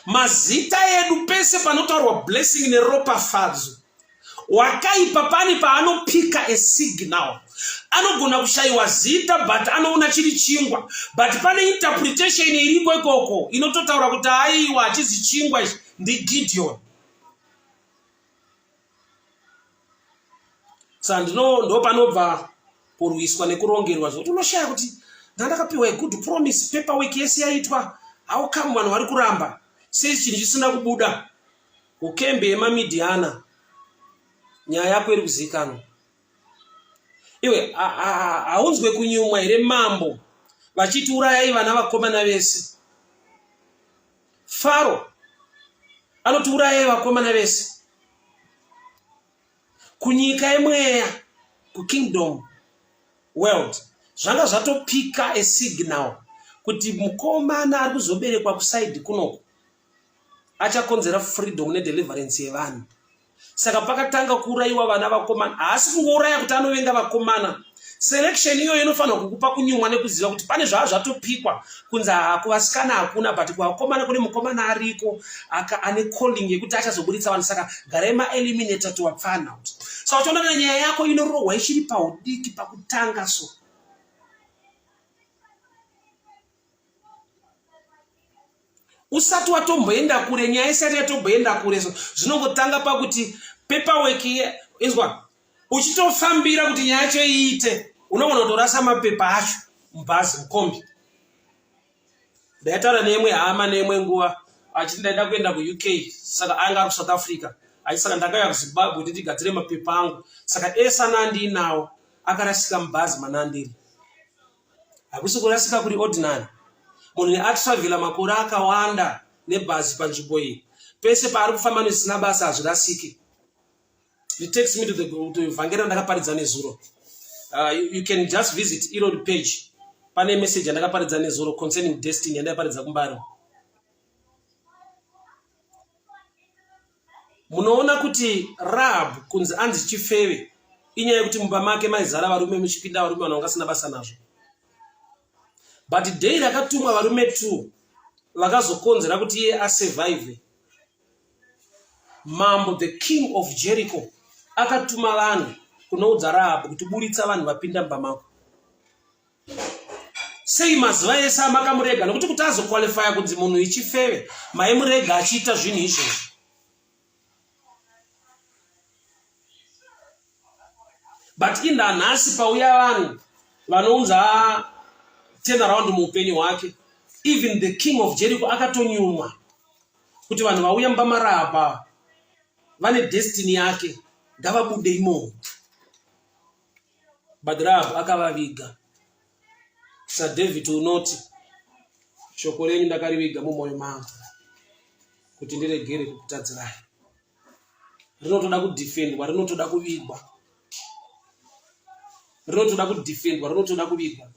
Mazita edu pese panotaurwa blessing neropafadzo. Wakaipa pani paanopika a signal. Anogona kushayiwa zita but anoona chiri chingwa. But pane interpretation iriko ikoko inototaura kuti aiwa achizi chingwa ndiGideon. Saka ndo panobva kurwiswa nekurongerwa zvokuti unoshaya kuti ndandakapiwa a good promise paperwork yese yaitwa. How come vanhu vari kuramba sei chinhu chisina kubuda? Kukembe yemaMidhiana nyaya yako iri kuzikanwa. Iwe haunzwe kunyumwa here mambo vachiti urayai vana vakomana vese. Faro anotiuraya vakomana vese kunyika yemweya kukingdom world. Zvanga zvatopika a signal kuti mukomana ari kuzoberekwa kusaidi kunoko achakonzera freedom nedeliverance yevanhu. Saka pakatanga kuurayiwa vana vakomana, haasi kungouraya kuti anovenga vakomana. Selection iyoyo inofanira kukupa kunyumwa nekuziva kuti pane zvava zvatopikwa kunzi kuvasikana hakuna, but kuvakomana kune mukomana ariko ane calling yekuti achazoburitsa vanhu. Saka garai maeliminator tiwapfana out. Saka uchiona kana nyaya yako inorohwa ichiri paudiki pakutanga so. Usati watomboenda kure, nyaya isati yatomboenda kure so. Zvinongotanga pakuti paperwork izwa uchitofambira kuti nyaya yacho iite, unogona kutorasa mapepa acho mubhazi mukombi. Ndaitaura neimwe hama neimwe nguva achiti ndaida kuenda kuUK, saka anga ari kuSouth Africa. Saka ndakauya kuZimbabwe kuti ndigadzire mapepa angu. Saka esana andinawo akarasika mubhazi manandiri. Hakusi kurasika kuri ordinary. Munhu atravela makore akawanda nebhazi panzvimbo iyi. Pese paari kufamba nezvisina basa hazvirasiki. It takes me to the Evangelist ndakaparidza nezuro. You can just visit iro page. Pane message ndakaparidza nezuro concerning destiny ndakaparidza kumbari. Munoona kuti Rahab kunzi anzi chifeve inyaya yekuti mumba make maizara varume muchipinda varume vanhu vangasina basa nazvo. But day rakatumwa varume 2 vakazokonzera kuti iye asurvive. Mambo the king of Jericho akatuma vanhu kunoudza Rahab kuti buritsa vanhu vapinda mumba mako. Sei mazuva ese amakamurega nokuti kuti azoqualifya kunzi munhu ichifeve maimurega achiita zvinhu izvozvo. But indanhasi pauya vanhu vanounza turn around muupenyu hwake. Even the king of Jericho akatonyumwa kuti vanhu vauya mumba maRahab vane destiny yake ngavabude imomo. But Rahab akavaviga. Sir David unoti shoko renyu ndakariviga mumwoyo mangu kuti ndiregere kukutadzirai. Rinotoda kudefendwa, rinotoda kuvigwa. Rinotoda kudefendwa, rinotoda kuvigwa.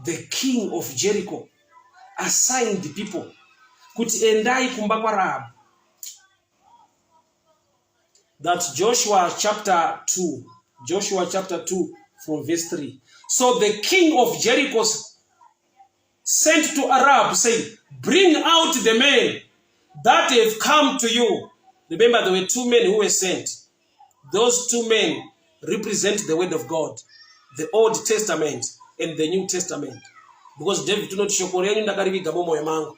The king of Jericho assigned the people kuti endai kumba kwa Rahab. That's Joshua chapter 2. Joshua chapter 2 from verse 3. So the king of Jericho sent to Rahab saying, bring out the men that have come to you. Remember, there were 2 men who were sent. Those 2 men represent the word of God, the Old Testament and the New Testament. Because David did not shoko renyu ndakariviga mumwoyo mangu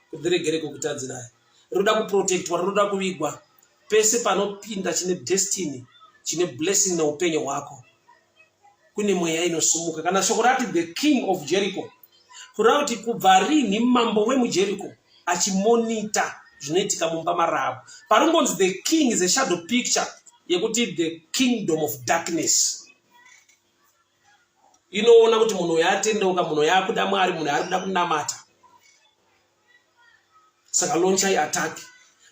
kuti ndiregere kukutadzirai. Rinoda kuprotectwa, rinoda kuvigwa. Pese panopinda chine destiny, chine blessing na upenyu hwako, kune mweya inosumuka. Kana shoko rati the king of Jericho, kureva kuti kubva rini mambo wemuJericho achimonita zvinoitika mumba maRahab. Paringonzi the king is a shadow picture yekuti the kingdom of darkness. Inoona kuti munhu yatendeuka, munhu yakuda Mwari, munhu ari kuda kunamata. Saka launchai attack.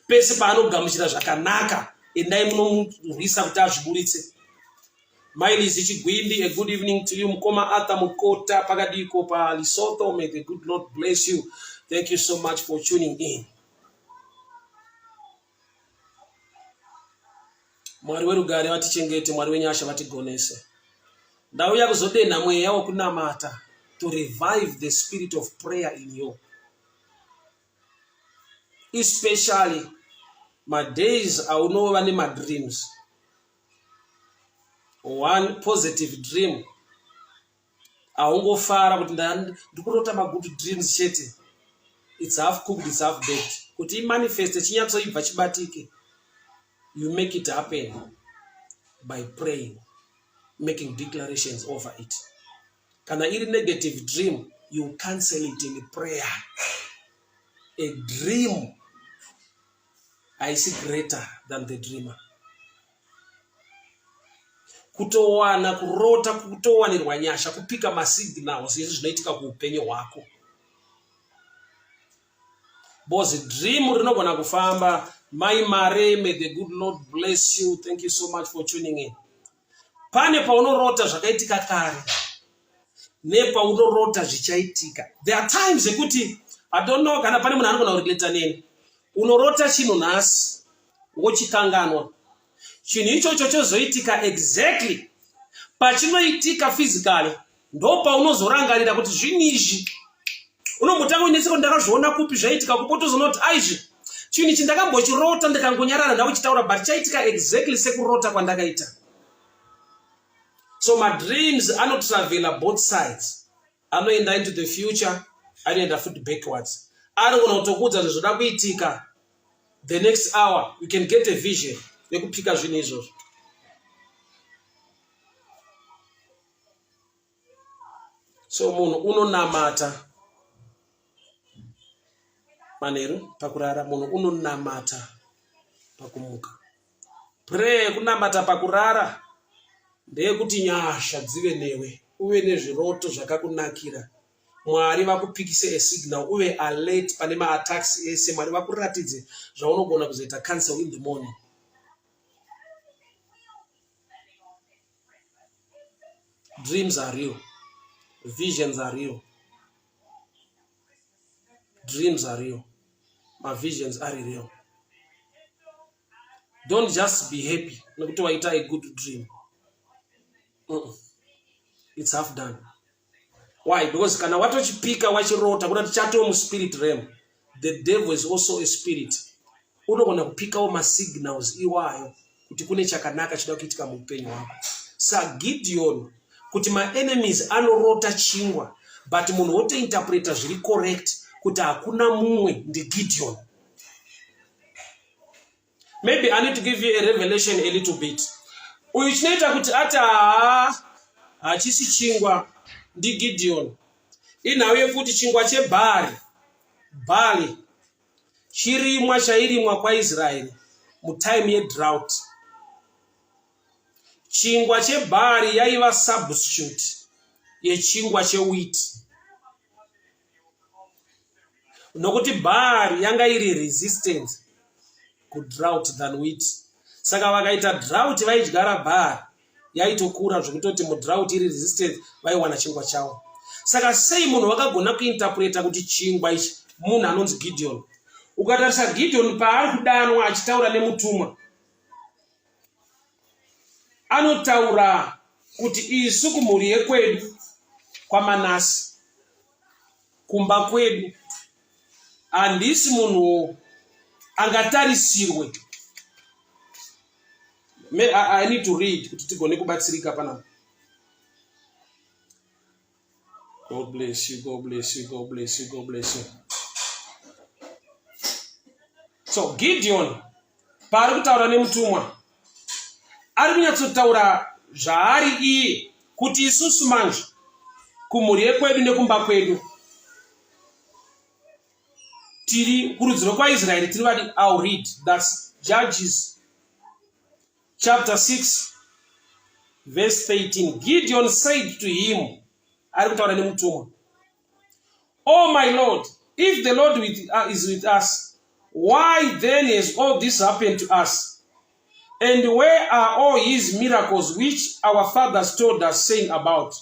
Pese paanogamuchira zvakanaka, endai munomurwisa kuti azviburitse. Mailizi Chigwindi, a good evening to you. Mukoma Arthur Mukota pakadiko pa Lesotho. May the good Lord bless you. Thank you so much for tuning in. Mwari werugare vatichengete, Mwari wenyasha vatigonese. Ndauya kuzodena mweya wokunamata, to revive the spirit of prayer in you. Especially my days aunova ne my dreams. One positive dream. Aungofara kuti ndikurota ma good dreams chete. It's half cooked, it's half baked. Kuti manifest chinyatsoibva chibatike. You make it happen by praying, making declarations over it. Kana iri negative dream, you cancel it in prayer. A dream I see greater than the dreamer. Kutowana, kurota, kutowanirwa nyasha, kupika masignals, izvi zvinoitika kuupenyu hwako. Because dream rinogona kufamba. My Mare, may the good Lord bless you. Thank you so much for tuning in. Pane paunorota zvakaitika kare. Ne paunorota zvichaitika. There are times ekuti I don't know kana pane munhu anogona kurelata neni. Unorota chinhu nhasi wochikanganwa. Chinhu ichocho chozoitika exactly pachinoitika physically ndo paunozorangarira kuti zvinhu izvi unombotanga uinetseka ndakazviona kupi zvaitika kupotozonoti aizvi chinhu ichi ndakambochirota ndikangonyarara ndauchitaura but chaitika exactly sekurota kwandakaita. So my dreams anotravela both sides. Anoenda into the future, anoenda futi backwards. Anogona kutokuudza zvoda kuitika the next hour. You can get a vision yekupika zvinhu izvozvo. So munhu unonamata manheru pakurara, munhu unonamata pakumuka. Pray kunamata pakurara ndeyekuti nyasha dzive newe, uve nezviroto zvakakunakira. Mwari vakupikise signal, uve alert pane ma-attacks ese. Mwari vakuratidze zvaunogona kuzoita cancel in the morning. Dreams are real. Visions are real. Dreams are real. My visions are real. Don't just be happy. Nokuti waita a good dream. It's half done. Why? Because kana watochipika wachirota kuna tichato mu spirit realm. The devil is also a spirit. Unogona kupikawo ma signals iwayo kuti kune chakanaka chida kuitika mu upenyu wako. Sa Gideon kuti my enemies anorota chingwa but munhu wote interpreta zviri correct kuti hakuna mumwe ndi Gideon. Maybe I need to give you a revelation a little bit. Uyu chinoita kuti ati hachisi chingwa ndi Gideon. Inhau yekuti chingwa chebhari chirimwa chairimwa kwaIsraeri mutime yedrought. Chingwa chebhari yaiva substitute yechingwa chewheat. Nokuti bhari yanga iri resistant kudrought than wheat. Saka vakaita drought vaidyara bhari yaitokura zvekutoti mudrought iri resistant vaiwana chingwa chavo. Saka sei munhu wakagona kuinterpreta kuti chingwa ichi munhu anonzi Gideon. Ukatarisa Gideon paari kudanwa achitaura nemutumwa, anotaura kuti isu kumhuri yekwedu kwaManase, kumba kwedu, handisi munhu angatarisirwe. I need to read kuti tigone kubatsirika panapa. God bless you, God bless you, God bless you, God bless you. So Gideon paari kutaura nemutumwa ari kunyatsotaura zvaari iye kuti isusu manje kumhuri yekwedu nekumba kwedu tiri kurudziro kwaIsraeri tiri vadi. I'll read. That's Judges chapter 6 verse 13. Gideon said to him, ari kutaura nemutumwa, "Oh my Lord, if the Lord is with us, why then has all this happened to us? And where are all his miracles which our fathers told us, saying about?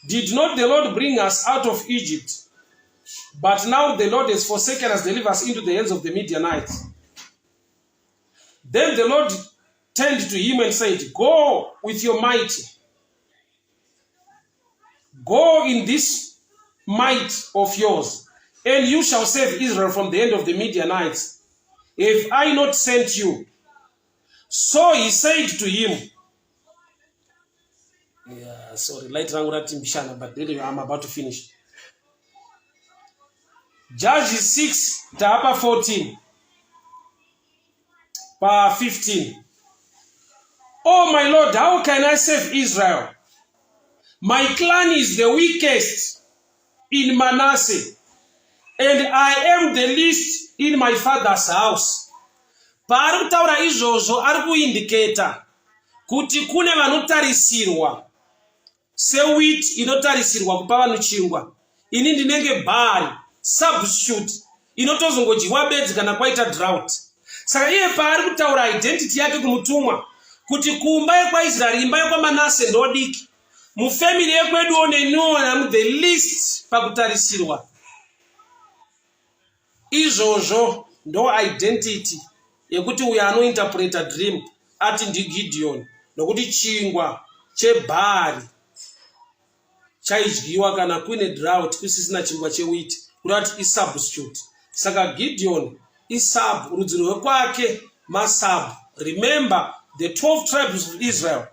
Did not the Lord bring us out of Egypt? But now the Lord has forsaken us, delivered us into the hands of the Midianites." Then the Lord turned to him and said, "Go with your might. Go in this might of yours, and you shall save Israel from the hand of the Midianites. Have I not sent you?" So he said to him, light but really I'm about to finish. Judges 6, chapter 14, verse 15. "Oh my Lord, how can I save Israel? My clan is the weakest in Manasseh, and I am the least in my father's house." Paari kutaura izvozvo ari kuindicata kuti kune vanotarisirwa sewheat inotarisirwa kupa vanhu chingwa. Ini ndinenge bhari substitute inotozongodyiwa bedzi kana kwaita drought. Saka iye paari kutaura identity yake kumutumwa kuti kumba yekwaIsraeri, imba yekwaManase ndodiki, mufamily yekweduwo nenuwo the least pakutarisirwa. Izvozvo ndo identity yekuti uyo anointerpreta dream ati ndiGideon, nokuti chingwa chebhari chaidyiwa kana kuine drought kusisina chingwa chewheat, kuti isubstitute. Saka Gideon isub, rudzi rwekwake masub. Remember the 12 tribes of Israel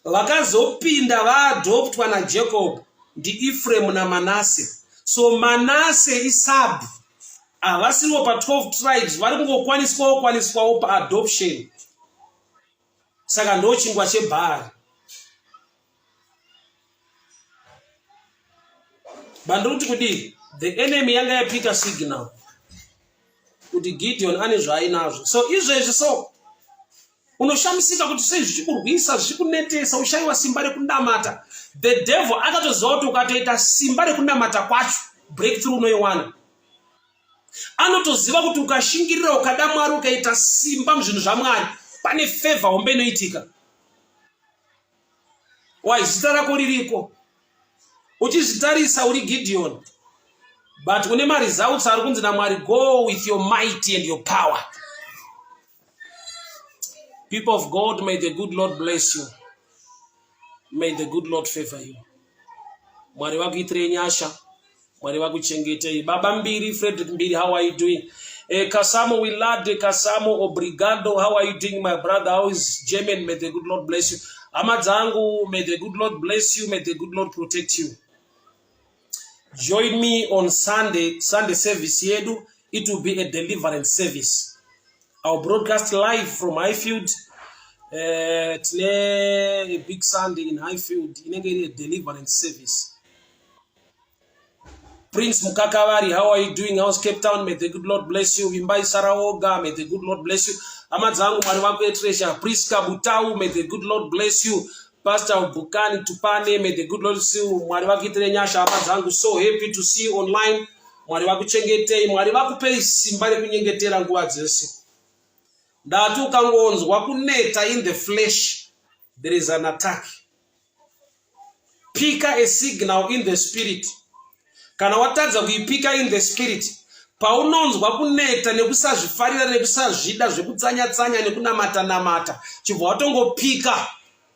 vakazopinda vaadoptwa naJacob ndi Ephraim naManase. So Manase isub, havasiriwo pa 12 tribes, vari kungokwaniswawo paadoption. Saka ndo chingwa chebhari. Bandruti kudi the enemy yanga yapika signal kuti Gideon ane zvainazvo. So izvezvi so unoshamisika kuti sei zvichikurwisa, zvichikunetesa, ushayiwa simba rekunamata. The devil akatoziva kuti ukatoita simba rekunamata kwacho breakthrough unoiwana. Anotoziva kuti ukashingirira ukada Mwari ukaita simba muzvinhu zvaMwari pane favor hombe inoitika. Why zita rako ririko uchizvitarisa uri Gideon, but une results ari kunzi naMwari, go with your might and your power. People of God, may the good Lord bless you. May the good Lord favor you. Mwari vakuitire nyasha, Mwari vakuchengetei. Baba Mbiri, Frederick Mbiri, how are you doing? Kasamo Willade, Kasamo Obrigado, how are you doing, my brother? How is Jemen? May the good Lord bless you. Amadzangu, may the good Lord bless you. May the good Lord protect you. Join me on Sunday service yedu. It will be a deliverance service. I'll broadcast live from Highfield. Today, a big Sunday in Highfield. Inegeri a deliverance service. Prince Mukakavari, how are you doing? How's Cape Town? May the good Lord bless you. Wimbai Saraoga, may the good Lord bless you. Amadzangu Mariwaku Etresha, Priska Butau, may the good Lord bless you. Pastor Bukani Tupane, may the good Lord see you. Mariwaku Itrenyasha, Amadzangu, so happy to see you online. Mariwaku Chengete, Mariwaku Pei Simbari Kunyengetera nguva dzese. Ndatu kangonzwa kuneta in the flesh. There is an attack. Pika a signal in the spirit. Kana watadza kuipika in the spirit, paunonzwa kuneta nekusazvifarira nekusazvida zvekutsanya-tsanya nekunamata-namata, chibva watongopika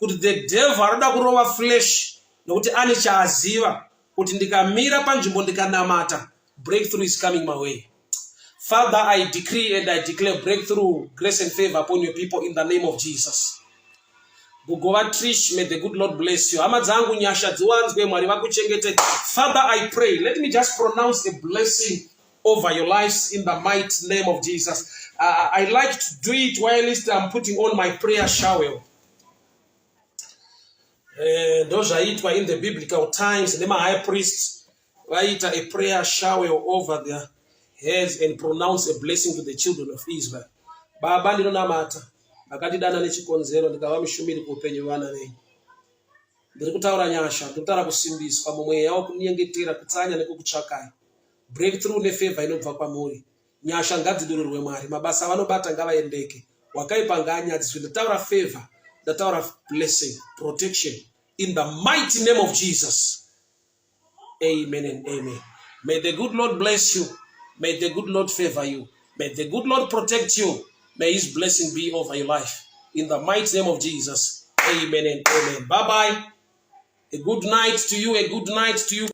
kuti the devil anoda kurova flesh, nokuti ane chaaziva kuti ndikamira panzvimbo ndikanamata, breakthrough is coming my way. Father, I decree and I declare breakthrough, grace and favor upon your people in the name of Jesus. Gugova Trish, may the good Lord bless you. Amadzangu nyasha dziwanzwe, Mwari vakuchengete. Father, I pray, let me just pronounce a blessing over your lives in the mighty name of Jesus. I like to do it while I'm putting on my prayer shower. Those are it in the biblical times. The high priest write a prayer shower over their heads and pronounce a blessing to the children of Israel. Baba ndinonamata. Akatidana nechikonzero ndikava mushumiri kuupenyu vana venyu. Ndiri kutaura nyasha, ndiri kutaura kusimbiswa mumweya yawo kunyengetera kutsanya nekukutsvakai. Breakthrough nefavor inobva kwamuri. Nyasha ngadzidururwe Mwari, mabasa vanobata ngavaendeke. Wakaipa ngaanyadziswe. Ndataura favor, ndataura blessing, protection in the mighty name of Jesus. Amen and amen. May the good Lord bless you. May the good Lord favor you. May the good Lord protect you. May his blessing be over your life. In the mighty name of Jesus. Amen and amen. Bye-bye. A good night to you. A good night to you.